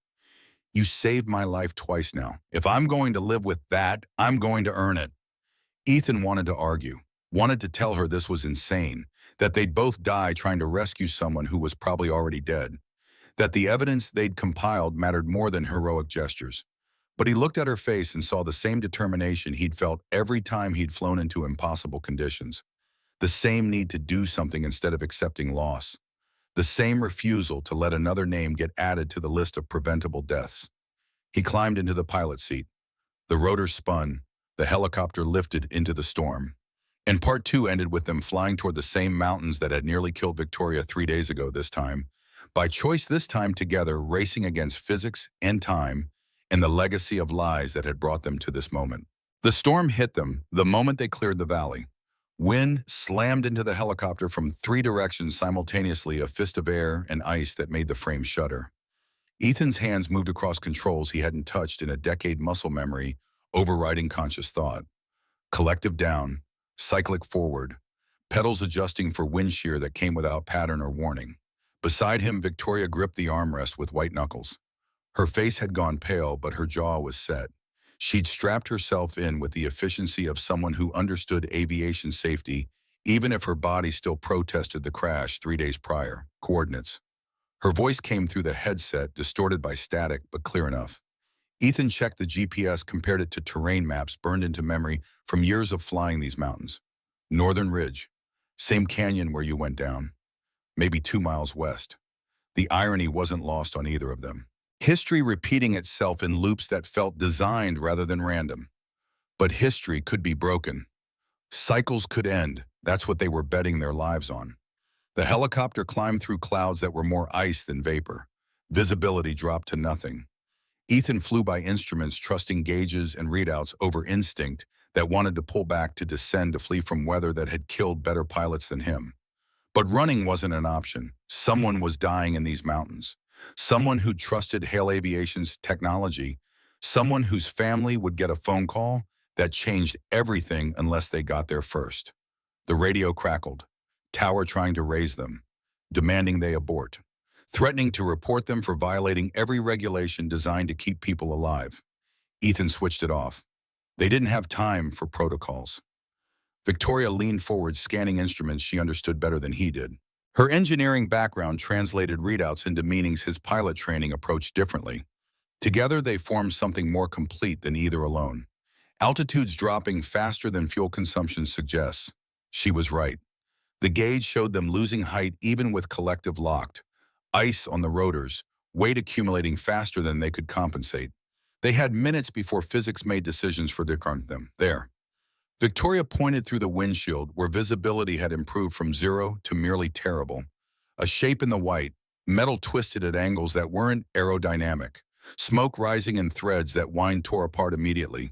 You saved my life twice now. If I'm going to live with that, I'm going to earn it. Ethan wanted to argue, wanted to tell her this was insane, that they'd both die trying to rescue someone who was probably already dead, that the evidence they'd compiled mattered more than heroic gestures. But he looked at her face and saw the same determination he'd felt every time he'd flown into impossible conditions. The same need to do something instead of accepting loss. The same refusal to let another name get added to the list of preventable deaths. He climbed into the pilot seat. The rotors spun. The helicopter lifted into the storm. And part two ended with them flying toward the same mountains that had nearly killed Victoria 3 days ago this time. By choice this time together, racing against physics and time and the legacy of lies that had brought them to this moment. The storm hit them the moment they cleared the valley. Wind slammed into the helicopter from 3 directions simultaneously, a fist of air and ice that made the frame shudder. Ethan's hands moved across controls he hadn't touched in a decade, muscle memory overriding conscious thought. Collective down, cyclic forward, pedals adjusting for wind shear that came without pattern or warning. Beside him, Victoria gripped the armrest with white knuckles. Her face had gone pale, but her jaw was set. She'd strapped herself in with the efficiency of someone who understood aviation safety, even if her body still protested the crash 3 days prior. Coordinates. Her voice came through the headset, distorted by static, but clear enough. Ethan checked the GPS, compared it to terrain maps burned into memory from years of flying these mountains. Northern Ridge. Same canyon where you went down. Maybe 2 miles west. The irony wasn't lost on either of them. History repeating itself in loops that felt designed rather than random. But history could be broken. Cycles could end. That's what they were betting their lives on. The helicopter climbed through clouds that were more ice than vapor. Visibility dropped to nothing. Ethan flew by instruments, trusting gauges and readouts over instinct that wanted to pull back, to descend, to flee from weather that had killed better pilots than him. But running wasn't an option. Someone was dying in these mountains. Someone who trusted Hale Aviation's technology. Someone whose family would get a phone call that changed everything unless they got there first. The radio crackled. Tower trying to raise them, demanding they abort, threatening to report them for violating every regulation designed to keep people alive. Ethan switched it off. They didn't have time for protocols. Victoria leaned forward, scanning instruments she understood better than he did. Her engineering background translated readouts into meanings his pilot training approached differently. Together, they formed something more complete than either alone. Altitudes dropping faster than fuel consumption suggests. She was right. The gauge showed them losing height even with collective locked. Ice on the rotors, weight accumulating faster than they could compensate. They had minutes before physics made decisions for them. There. Victoria pointed through the windshield where visibility had improved from 0 to merely terrible. A shape in the white, metal twisted at angles that weren't aerodynamic, smoke rising in threads that wind tore apart immediately.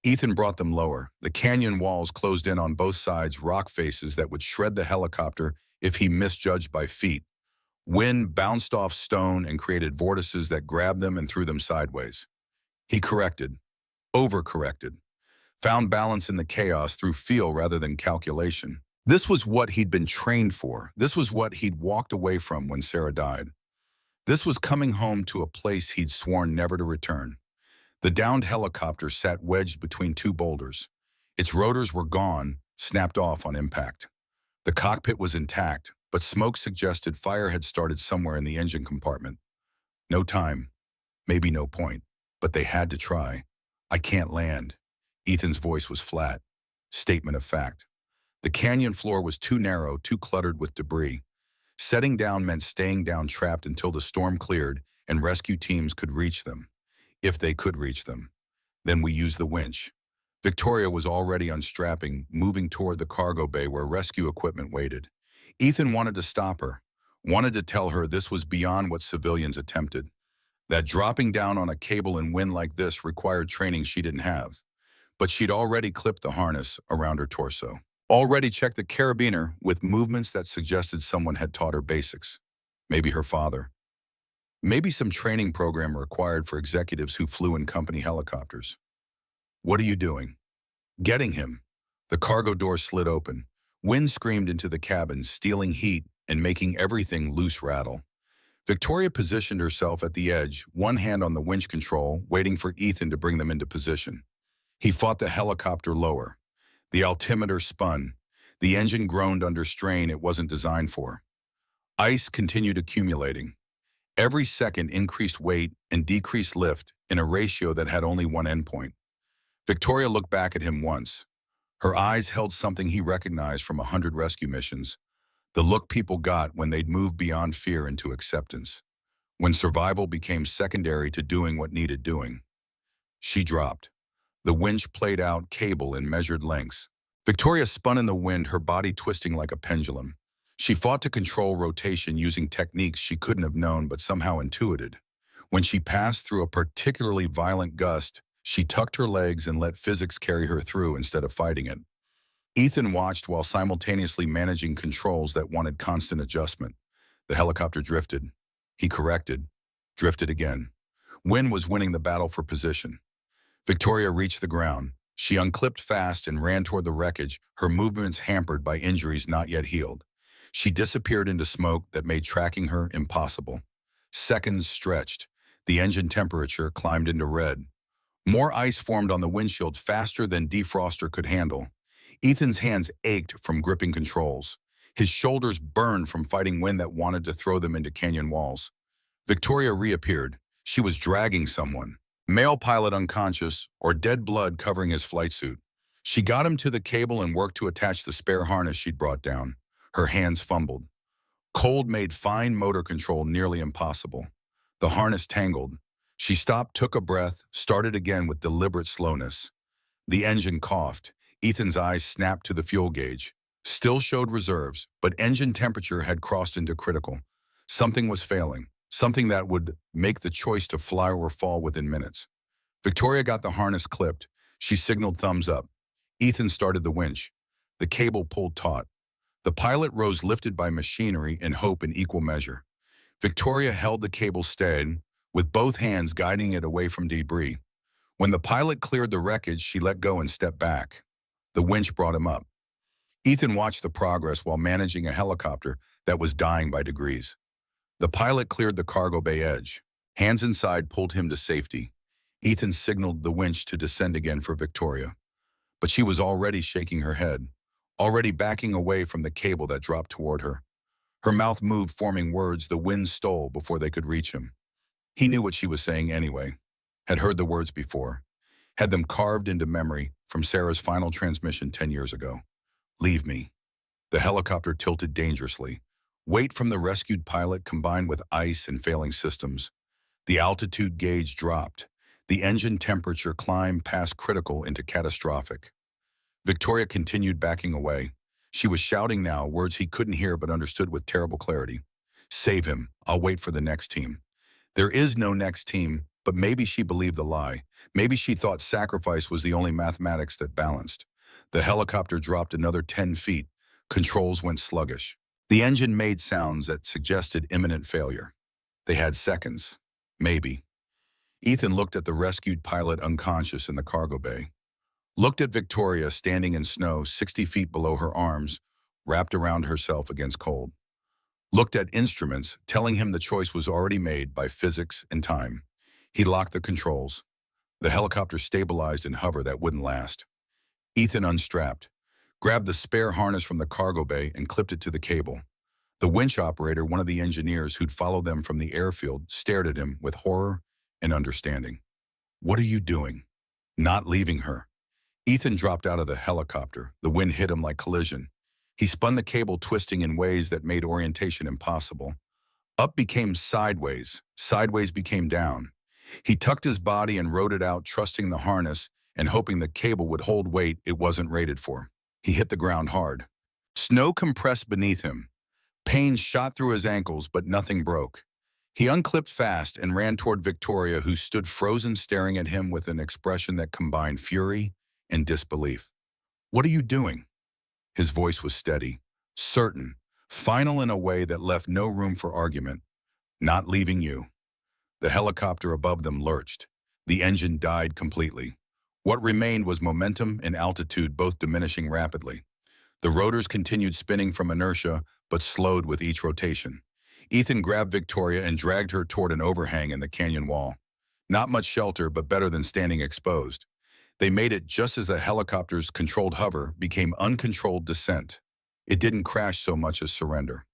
Ethan brought them lower. The canyon walls closed in on both sides, rock faces that would shred the helicopter if he misjudged by feet. Wind bounced off stone and created vortices that grabbed them and threw them sideways. He corrected, overcorrected, found balance in the chaos through feel rather than calculation. This was what he'd been trained for. This was what he'd walked away from when Sarah died. This was coming home to a place he'd sworn never to return. The downed helicopter sat wedged between 2 boulders. Its rotors were gone, snapped off on impact. The cockpit was intact, but smoke suggested fire had started somewhere in the engine compartment. No time, maybe no point, but they had to try. I can't land. Ethan's voice was flat. Statement of fact. The canyon floor was too narrow, too cluttered with debris. Setting down meant staying down, trapped until the storm cleared and rescue teams could reach them. If they could reach them. Then we used the winch. Victoria was already unstrapping, moving toward the cargo bay where rescue equipment waited. Ethan wanted to stop her, wanted to tell her this was beyond what civilians attempted, that dropping down on a cable in wind like this required training she didn't have. But she'd already clipped the harness around her torso, already checked the carabiner with movements that suggested someone had taught her basics. Maybe her father. Maybe some training program required for executives who flew in company helicopters. What are you doing? Getting him. The cargo door slid open. Wind screamed into the cabin, stealing heat and making everything loose rattle. Victoria positioned herself at the edge, one hand on the winch control, waiting for Ethan to bring them into position. He fought the helicopter lower. The altimeter spun. The engine groaned under strain it wasn't designed for. Ice continued accumulating. Every second increased weight and decreased lift in a ratio that had only one endpoint. Victoria looked back at him once. Her eyes held something he recognized from 100 rescue missions, the look people got when they'd moved beyond fear into acceptance, when survival became secondary to doing what needed doing. She dropped. The winch played out cable in measured lengths. Victoria spun in the wind, her body twisting like a pendulum. She fought to control rotation using techniques she couldn't have known but somehow intuited. When she passed through a particularly violent gust, she tucked her legs and let physics carry her through instead of fighting it. Ethan watched while simultaneously managing controls that wanted constant adjustment. The helicopter drifted. He corrected. Drifted again. Wind was winning the battle for position. Victoria reached the ground. She unclipped fast and ran toward the wreckage, her movements hampered by injuries not yet healed. She disappeared into smoke that made tracking her impossible. Seconds stretched. The engine temperature climbed into red. More ice formed on the windshield faster than defroster could handle. Ethan's hands ached from gripping controls. His shoulders burned from fighting wind that wanted to throw them into canyon walls. Victoria reappeared. She was dragging someone. Male pilot unconscious or dead blood covering his flight suit. She got him to the cable and worked to attach the spare harness she'd brought down. Her hands fumbled. Cold made fine motor control nearly impossible. The harness tangled. She stopped, took a breath, started again with deliberate slowness. The engine coughed. Ethan's eyes snapped to the fuel gauge. Still showed reserves, but engine temperature had crossed into critical. Something was failing, something that would make the choice to fly or fall within minutes. Victoria got the harness clipped. She signaled thumbs up. Ethan started the winch. The cable pulled taut. The pilot rose, lifted by machinery and hope in equal measure. Victoria held the cable steady, with both hands guiding it away from debris. When the pilot cleared the wreckage, she let go and stepped back. The winch brought him up. Ethan watched the progress while managing a helicopter that was dying by degrees. The pilot cleared the cargo bay edge. Hands inside pulled him to safety. Ethan signaled the winch to descend again for Victoria. But she was already shaking her head, already backing away from the cable that dropped toward her. Her mouth moved, forming words the wind stole before they could reach him. He knew what she was saying anyway, had heard the words before, had them carved into memory from Sarah's final transmission 10 years ago. Leave me. The helicopter tilted dangerously. Weight from the rescued pilot combined with ice and failing systems. The altitude gauge dropped. The engine temperature climbed past critical into catastrophic. Victoria continued backing away. She was shouting now, words he couldn't hear but understood with terrible clarity. Save him. I'll wait for the next team. There is no next team, but maybe she believed the lie. Maybe she thought sacrifice was the only mathematics that balanced. The helicopter dropped another 10 feet. Controls went sluggish. The engine made sounds that suggested imminent failure. They had seconds. Maybe. Ethan looked at the rescued pilot unconscious in the cargo bay. Looked at Victoria standing in snow 60 feet below her arms, wrapped around herself against cold. Looked at instruments, telling him the choice was already made by physics and time. He locked the controls. The helicopter stabilized in hover that wouldn't last. Ethan unstrapped, grabbed the spare harness from the cargo bay and clipped it to the cable. The winch operator, one of the engineers who'd followed them from the airfield, stared at him with horror and understanding. What are you doing? Not leaving her. Ethan dropped out of the helicopter. The wind hit him like collision. He spun the cable, twisting in ways that made orientation impossible. Up became sideways. Sideways became down. He tucked his body and rode it out, trusting the harness and hoping the cable would hold weight it wasn't rated for. He hit the ground hard. Snow compressed beneath him. Pain shot through his ankles, but nothing broke. He unclipped fast and ran toward Victoria, who stood frozen, staring at him with an expression that combined fury and disbelief. What are you doing? His voice was steady, certain, final in a way that left no room for argument. Not leaving you. The helicopter above them lurched. The engine died completely. What remained was momentum and altitude both diminishing rapidly. The rotors continued spinning from inertia, but slowed with each rotation. Ethan grabbed Victoria and dragged her toward an overhang in the canyon wall. Not much shelter, but better than standing exposed. They made it just as the helicopter's controlled hover became uncontrolled descent. It didn't crash so much as surrender.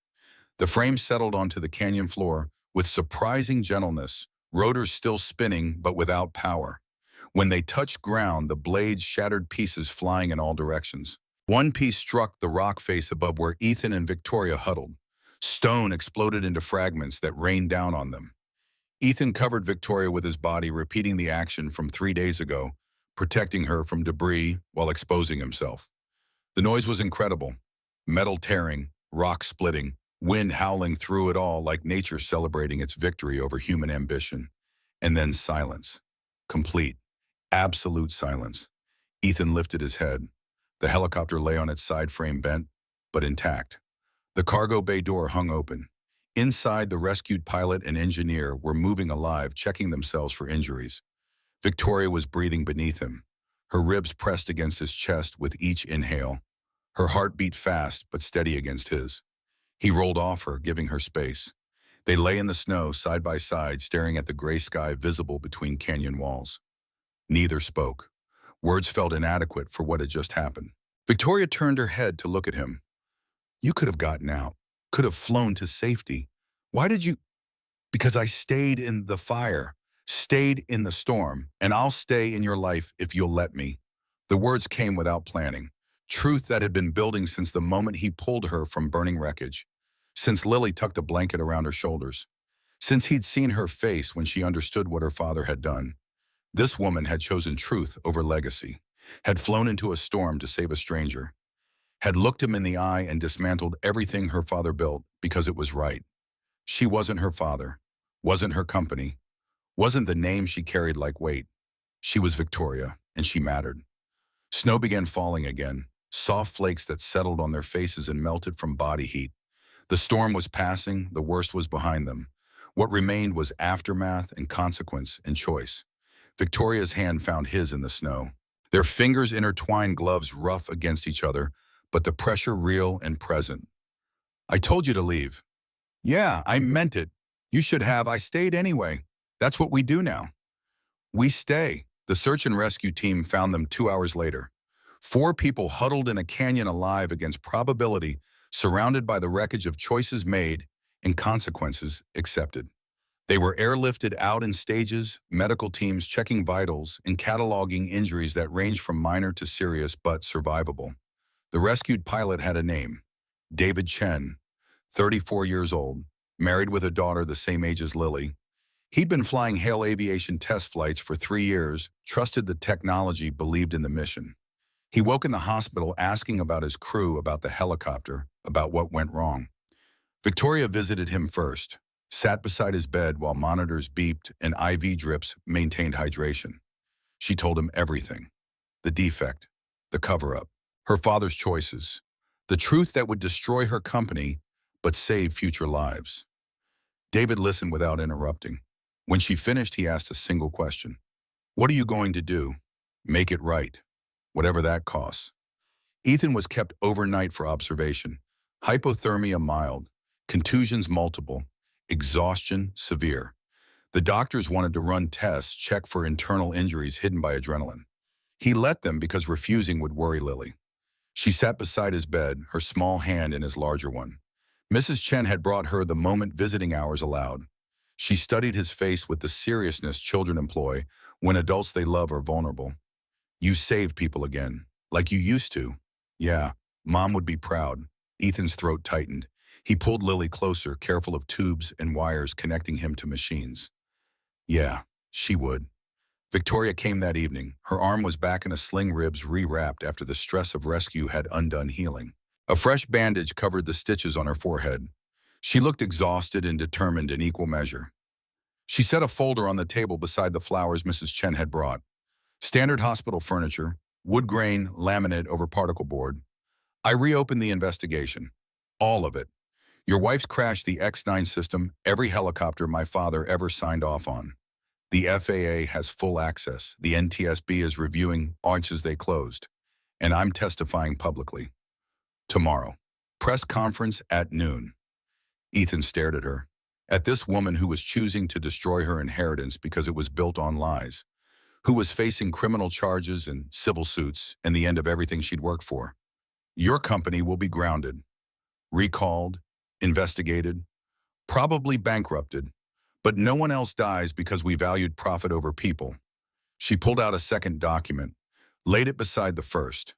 The frame settled onto the canyon floor with surprising gentleness, rotors still spinning but without power. When they touched ground, the blades shattered pieces flying in all directions. One piece struck the rock face above where Ethan and Victoria huddled. Stone exploded into fragments that rained down on them. Ethan covered Victoria with his body, repeating the action from 3 days ago, protecting her from debris while exposing himself. The noise was incredible. Metal tearing, rock splitting, wind howling through it all like nature celebrating its victory over human ambition. And then silence. Complete, absolute silence. Ethan lifted his head. The helicopter lay on its side frame bent, but intact. The cargo bay door hung open. Inside, the rescued pilot and engineer were moving alive, checking themselves for injuries. Victoria was breathing beneath him. Her ribs pressed against his chest with each inhale. Her heart beat fast, but steady against his. He rolled off her, giving her space. They lay in the snow, side by side, staring at the gray sky visible between canyon walls. Neither spoke. Words felt inadequate for what had just happened. Victoria turned her head to look at him. "You could have gotten out, could have flown to safety. Why did you?" "Because I stayed in the fire, stayed in the storm, and I'll stay in your life if you'll let me." The words came without planning. Truth that had been building since the moment he pulled her from burning wreckage. Since Lily tucked a blanket around her shoulders. Since he'd seen her face when she understood what her father had done. This woman had chosen truth over legacy. Had flown into a storm to save a stranger. Had looked him in the eye and dismantled everything her father built because it was right. She wasn't her father. Wasn't her company. Wasn't the name she carried like weight. She was Victoria, and she mattered. Snow began falling again. Soft flakes that settled on their faces and melted from body heat. The storm was passing, the worst was behind them. What remained was aftermath and consequence and choice. Victoria's hand found his in the snow. Their fingers intertwined, gloves rough against each other, but the pressure real and present. "I told you to leave." "Yeah, I meant it. You should have. I stayed anyway. That's what we do now." "We stay." The search and rescue team found them 2 hours later. 4 people huddled in a canyon alive against probability, surrounded by the wreckage of choices made and consequences accepted. They were airlifted out in stages, medical teams checking vitals and cataloging injuries that ranged from minor to serious but survivable. The rescued pilot had a name, David Chen, 34 years old, married with a daughter the same age as Lily. He'd been flying Hale Aviation test flights for 3 years, trusted the technology, believed in the mission. He woke in the hospital asking about his crew, about the helicopter, about what went wrong. Victoria visited him first, sat beside his bed while monitors beeped and IV drips maintained hydration. She told him everything. The defect, the cover-up, her father's choices, the truth that would destroy her company but save future lives. David listened without interrupting. When she finished, he asked a single question. "What are you going to do?" "Make it right, whatever that costs." Ethan was kept overnight for observation. Hypothermia mild, contusions multiple, exhaustion severe. The doctors wanted to run tests, check for internal injuries hidden by adrenaline. He let them because refusing would worry Lily. She sat beside his bed, her small hand in his larger one. Mrs. Chen had brought her the moment visiting hours allowed. She studied his face with the seriousness children employ when adults they love are vulnerable. "You saved people again, like you used to." "Yeah, Mom would be proud." Ethan's throat tightened. He pulled Lily closer, careful of tubes and wires connecting him to machines. "Yeah, she would." Victoria came that evening. Her arm was back in a sling, ribs re-wrapped after the stress of rescue had undone healing. A fresh bandage covered the stitches on her forehead. She looked exhausted and determined in equal measure. She set a folder on the table beside the flowers Mrs. Chen had brought. Standard hospital furniture, wood grain, laminate over particle board. "I reopened the investigation. All of it. Your wife's crashed the X-9 system, every helicopter my father ever signed off on. The FAA has full access. The NTSB is reviewing launches they closed. And I'm testifying publicly. Tomorrow. Press conference at noon. Ethan stared at her. At this woman who was choosing to destroy her inheritance because it was built on lies. Who was facing criminal charges and civil suits and the end of everything she'd worked for. Your company will be grounded, recalled, investigated, probably bankrupted, but no one else dies because we valued profit over people. She pulled out a second document, laid it beside the first.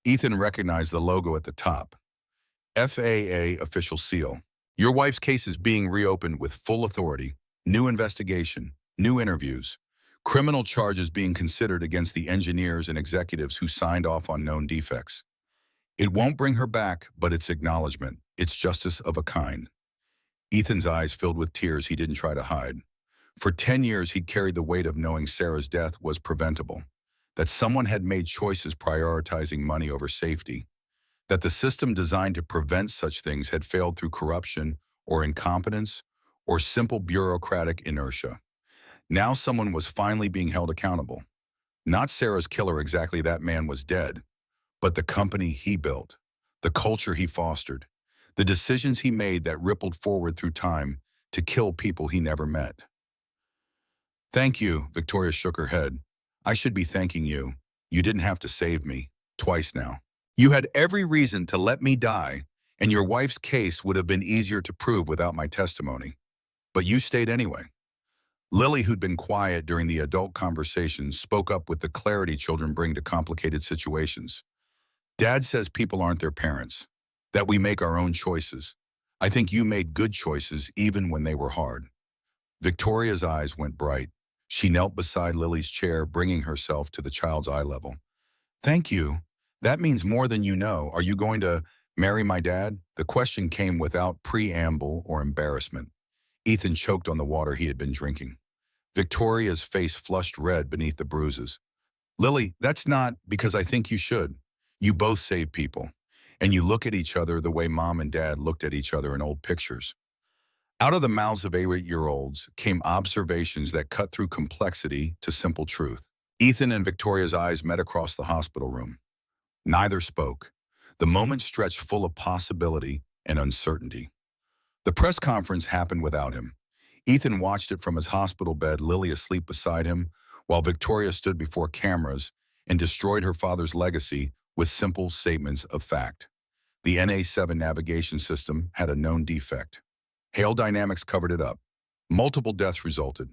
Ethan recognized the logo at the top. FAA official seal. Your wife's case is being reopened with full authority, new investigation, new interviews, criminal charges being considered against the engineers and executives who signed off on known defects. It won't bring her back, but it's acknowledgement. It's justice of a kind. Ethan's eyes filled with tears he didn't try to hide. For 10 years, he'd carried the weight of knowing Sarah's death was preventable, that someone had made choices prioritizing money over safety, that the system designed to prevent such things had failed through corruption or incompetence or simple bureaucratic inertia. Now someone was finally being held accountable. Not Sarah's killer, exactly, that man was dead, but the company he built, the culture he fostered, the decisions he made that rippled forward through time to kill people he never met. Thank you, Victoria shook her head. I should be thanking you. You didn't have to save me, twice now. You had every reason to let me die, and your wife's case would have been easier to prove without my testimony. But you stayed anyway. Lily, who'd been quiet during the adult conversations, spoke up with the clarity children bring to complicated situations. Dad says people aren't their parents, that we make our own choices. I think you made good choices even when they were hard. Victoria's eyes went bright. She knelt beside Lily's chair, bringing herself to the child's eye level. Thank you. That means more than you know. Are you going to marry my dad? The question came without preamble or embarrassment. Ethan choked on the water he had been drinking. Victoria's face flushed red beneath the bruises. Lily, that's not because I think you should. You both save people, and you look at each other the way Mom and Dad looked at each other in old pictures. Out of the mouths of 8-year-olds came observations that cut through complexity to simple truth. Ethan and Victoria's eyes met across the hospital room. Neither spoke. The moment stretched full of possibility and uncertainty. The press conference happened without him. Ethan watched it from his hospital bed, Lily asleep beside him, while Victoria stood before cameras and destroyed her father's legacy with simple statements of fact. The NA7 navigation system had a known defect. Hail Dynamics covered it up. Multiple deaths resulted.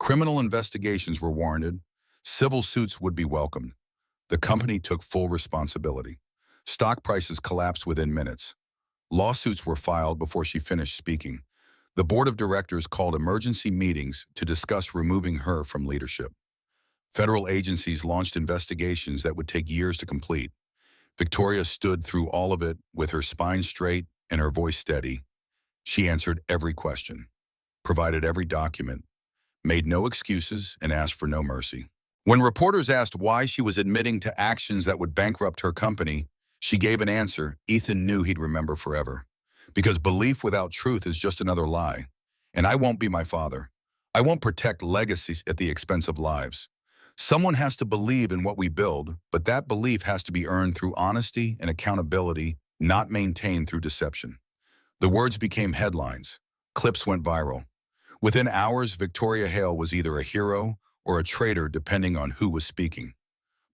Criminal investigations were warranted. Civil suits would be welcomed. The company took full responsibility. Stock prices collapsed within minutes. Lawsuits were filed before she finished speaking. The board of directors called emergency meetings to discuss removing her from leadership. Federal agencies launched investigations that would take years to complete. Victoria stood through all of it with her spine straight and her voice steady. She answered every question, provided every document, made no excuses, and asked for no mercy. When reporters asked why she was admitting to actions that would bankrupt her company, she gave an answer Ethan knew he'd remember forever. Because belief without truth is just another lie. And I won't be my father. I won't protect legacies at the expense of lives. Someone has to believe in what we build, but that belief has to be earned through honesty and accountability, not maintained through deception. The words became headlines. Clips went viral. Within hours, Victoria Hale was either a hero or a traitor, depending on who was speaking.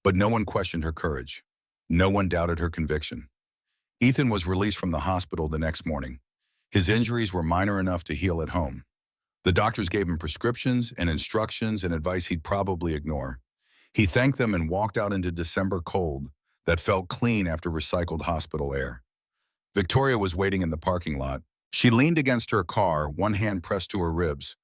But no one questioned her courage. No one doubted her conviction. Ethan was released from the hospital the next morning. His injuries were minor enough to heal at home. The doctors gave him prescriptions and instructions and advice he'd probably ignore. He thanked them and walked out into December cold that felt clean after recycled hospital air. Victoria was waiting in the parking lot. She leaned against her car, one hand pressed to her ribs,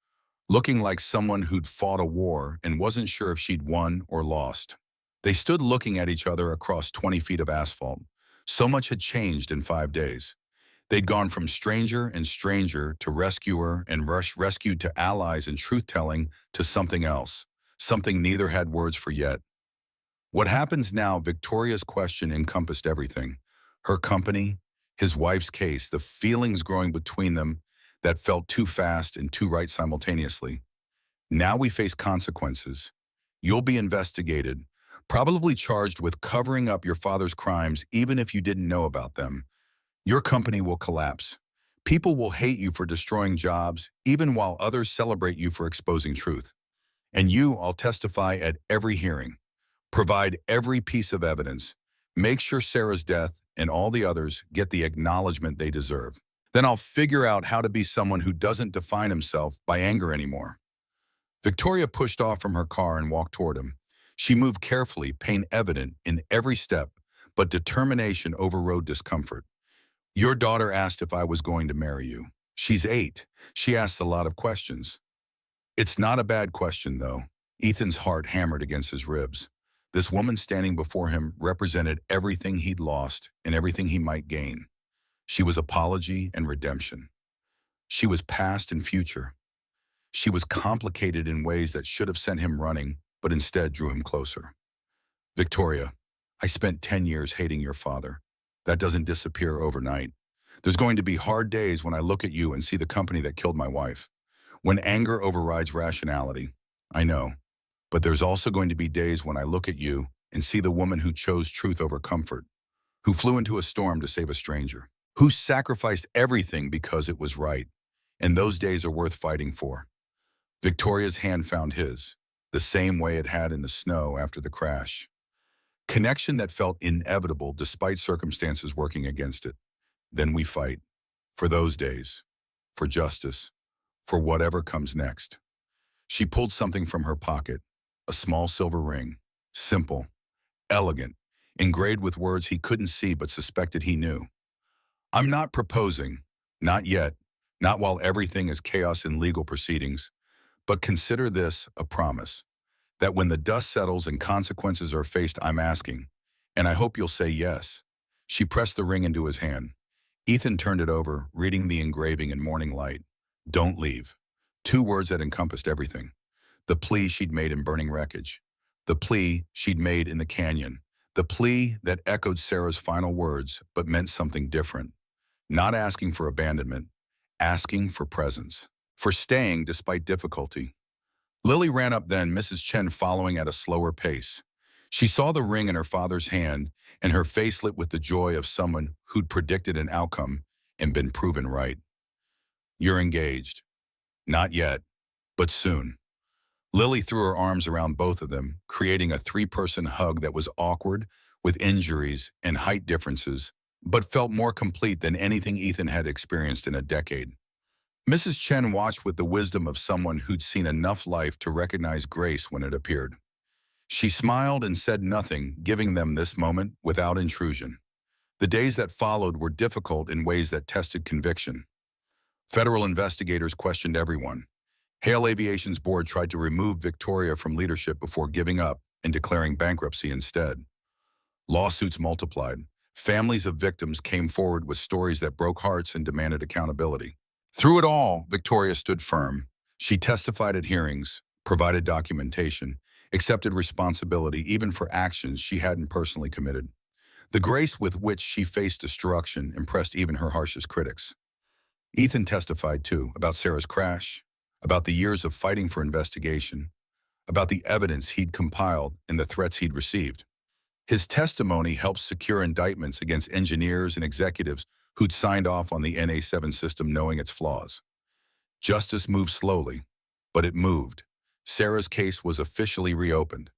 looking like someone who'd fought a war and wasn't sure if she'd won or lost. They stood looking at each other across 20 feet of asphalt. So much had changed in 5 days. They'd gone from stranger and stranger to rescuer and rescued to allies and truth-telling to something else, something neither had words for yet. What happens now? Victoria's question encompassed everything. Her company, his wife's case, the feelings growing between them that felt too fast and too right simultaneously. Now we face consequences. You'll be investigated, probably charged with covering up your father's crimes even if you didn't know about them. Your company will collapse. People will hate you for destroying jobs, even while others celebrate you for exposing truth. And you, I'll testify at every hearing. Provide every piece of evidence. Make sure Sarah's death and all the others get the acknowledgement they deserve. Then I'll figure out how to be someone who doesn't define himself by anger anymore. Victoria pushed off from her car and walked toward him. She moved carefully, pain evident in every step, but determination overrode discomfort. Your daughter asked if I was going to marry you. She's 8. She asks a lot of questions. It's not a bad question, though. Ethan's heart hammered against his ribs. This woman standing before him represented everything he'd lost and everything he might gain. She was apology and redemption. She was past and future. She was complicated in ways that should have sent him running, but instead drew him closer. Victoria, I spent 10 years hating your father. That doesn't disappear overnight. There's going to be hard days when I look at you and see the company that killed my wife. When anger overrides rationality, I know. But there's also going to be days when I look at you and see the woman who chose truth over comfort, who flew into a storm to save a stranger, who sacrificed everything because it was right. And those days are worth fighting for. Victoria's hand found his, the same way it had in the snow after the crash. Connection that felt inevitable despite circumstances working against it. Then we fight. For those days. For justice. For whatever comes next. She pulled something from her pocket, a small silver ring. Simple. Elegant. Engraved with words he couldn't see but suspected he knew. I'm not proposing. Not yet. Not while everything is chaos in legal proceedings. But consider this a promise, that when the dust settles and consequences are faced, I'm asking, and I hope you'll say yes. She pressed the ring into his hand. Ethan turned it over, reading the engraving in morning light. Don't leave. 2 words that encompassed everything. The plea she'd made in burning wreckage. The plea she'd made in the canyon. The plea that echoed Sarah's final words, but meant something different. Not asking for abandonment, asking for presence. For staying despite difficulty. Lily ran up then, Mrs. Chen following at a slower pace. She saw the ring in her father's hand, and her face lit with the joy of someone who'd predicted an outcome and been proven right. You're engaged. Not yet, but soon. Lily threw her arms around both of them, creating a 3-person hug that was awkward, with injuries and height differences, but felt more complete than anything Ethan had experienced in a decade. Mrs. Chen watched with the wisdom of someone who'd seen enough life to recognize grace when it appeared. She smiled and said nothing, giving them this moment without intrusion. The days that followed were difficult in ways that tested conviction. Federal investigators questioned everyone. Hale Aviation's board tried to remove Victoria from leadership before giving up and declaring bankruptcy instead. Lawsuits multiplied. Families of victims came forward with stories that broke hearts and demanded accountability. Through it all, Victoria stood firm. She testified at hearings, provided documentation, accepted responsibility even for actions she hadn't personally committed. The grace with which she faced destruction impressed even her harshest critics. Ethan testified, too, about Sarah's crash, about the years of fighting for investigation, about the evidence he'd compiled and the threats he'd received. His testimony helped secure indictments against engineers and executives who'd signed off on the NA7 system knowing its flaws. Justice moved slowly, but it moved. Sarah's case was officially reopened.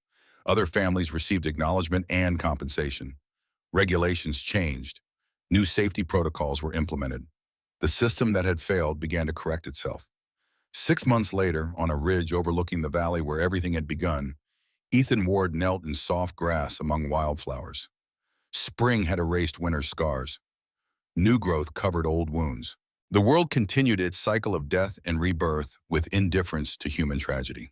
Other families received acknowledgement and compensation. Regulations changed. New safety protocols were implemented. The system that had failed began to correct itself. 6 months later, on a ridge overlooking the valley where everything had begun, Ethan Ward knelt in soft grass among wildflowers. Spring had erased winter's scars. New growth covered old wounds. The world continued its cycle of death and rebirth with indifference to human tragedy.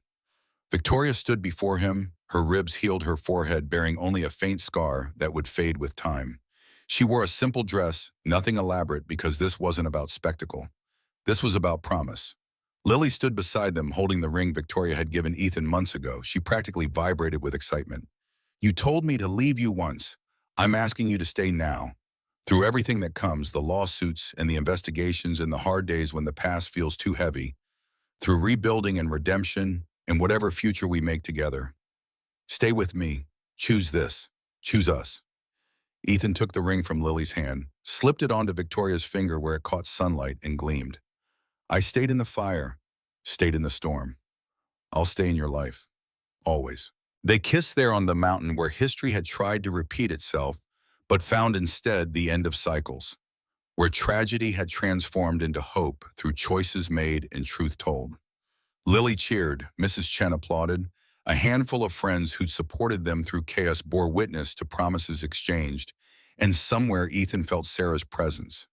Victoria stood before him, her ribs healed her forehead bearing only a faint scar that would fade with time. She wore a simple dress, nothing elaborate because this wasn't about spectacle. This was about promise. Lily stood beside them holding the ring Victoria had given Ethan months ago. She practically vibrated with excitement. You told me to leave you once. I'm asking you to stay now. Through everything that comes, the lawsuits and the investigations and the hard days when the past feels too heavy, through rebuilding and redemption, in whatever future we make together. Stay with me. Choose this. Choose us. Ethan took the ring from Lily's hand, slipped it onto Victoria's finger where it caught sunlight and gleamed. I stayed in the fire, stayed in the storm. I'll stay in your life. Always. They kissed there on the mountain where history had tried to repeat itself, but found instead the end of cycles, where tragedy had transformed into hope through choices made and truth told. Lily cheered, Mrs. Chen applauded. A handful of friends who'd supported them through chaos bore witness to promises exchanged, and somewhere Ethan felt Sarah's presence,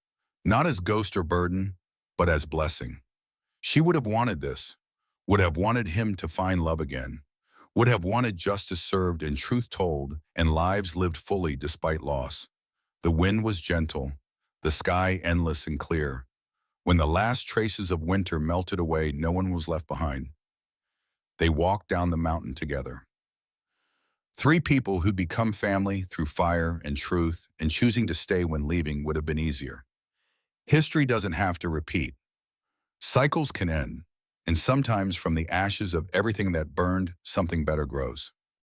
not as ghost or burden, but as blessing. She would have wanted this, would have wanted him to find love again, would have wanted justice served and truth told and lives lived fully despite loss. The wind was gentle, the sky endless and clear. When the last traces of winter melted away, no one was left behind. They walked down the mountain together. Three people who'd become family through fire and truth, and choosing to stay when leaving would have been easier. History doesn't have to repeat. Cycles can end, and sometimes from the ashes of everything that burned, something better grows.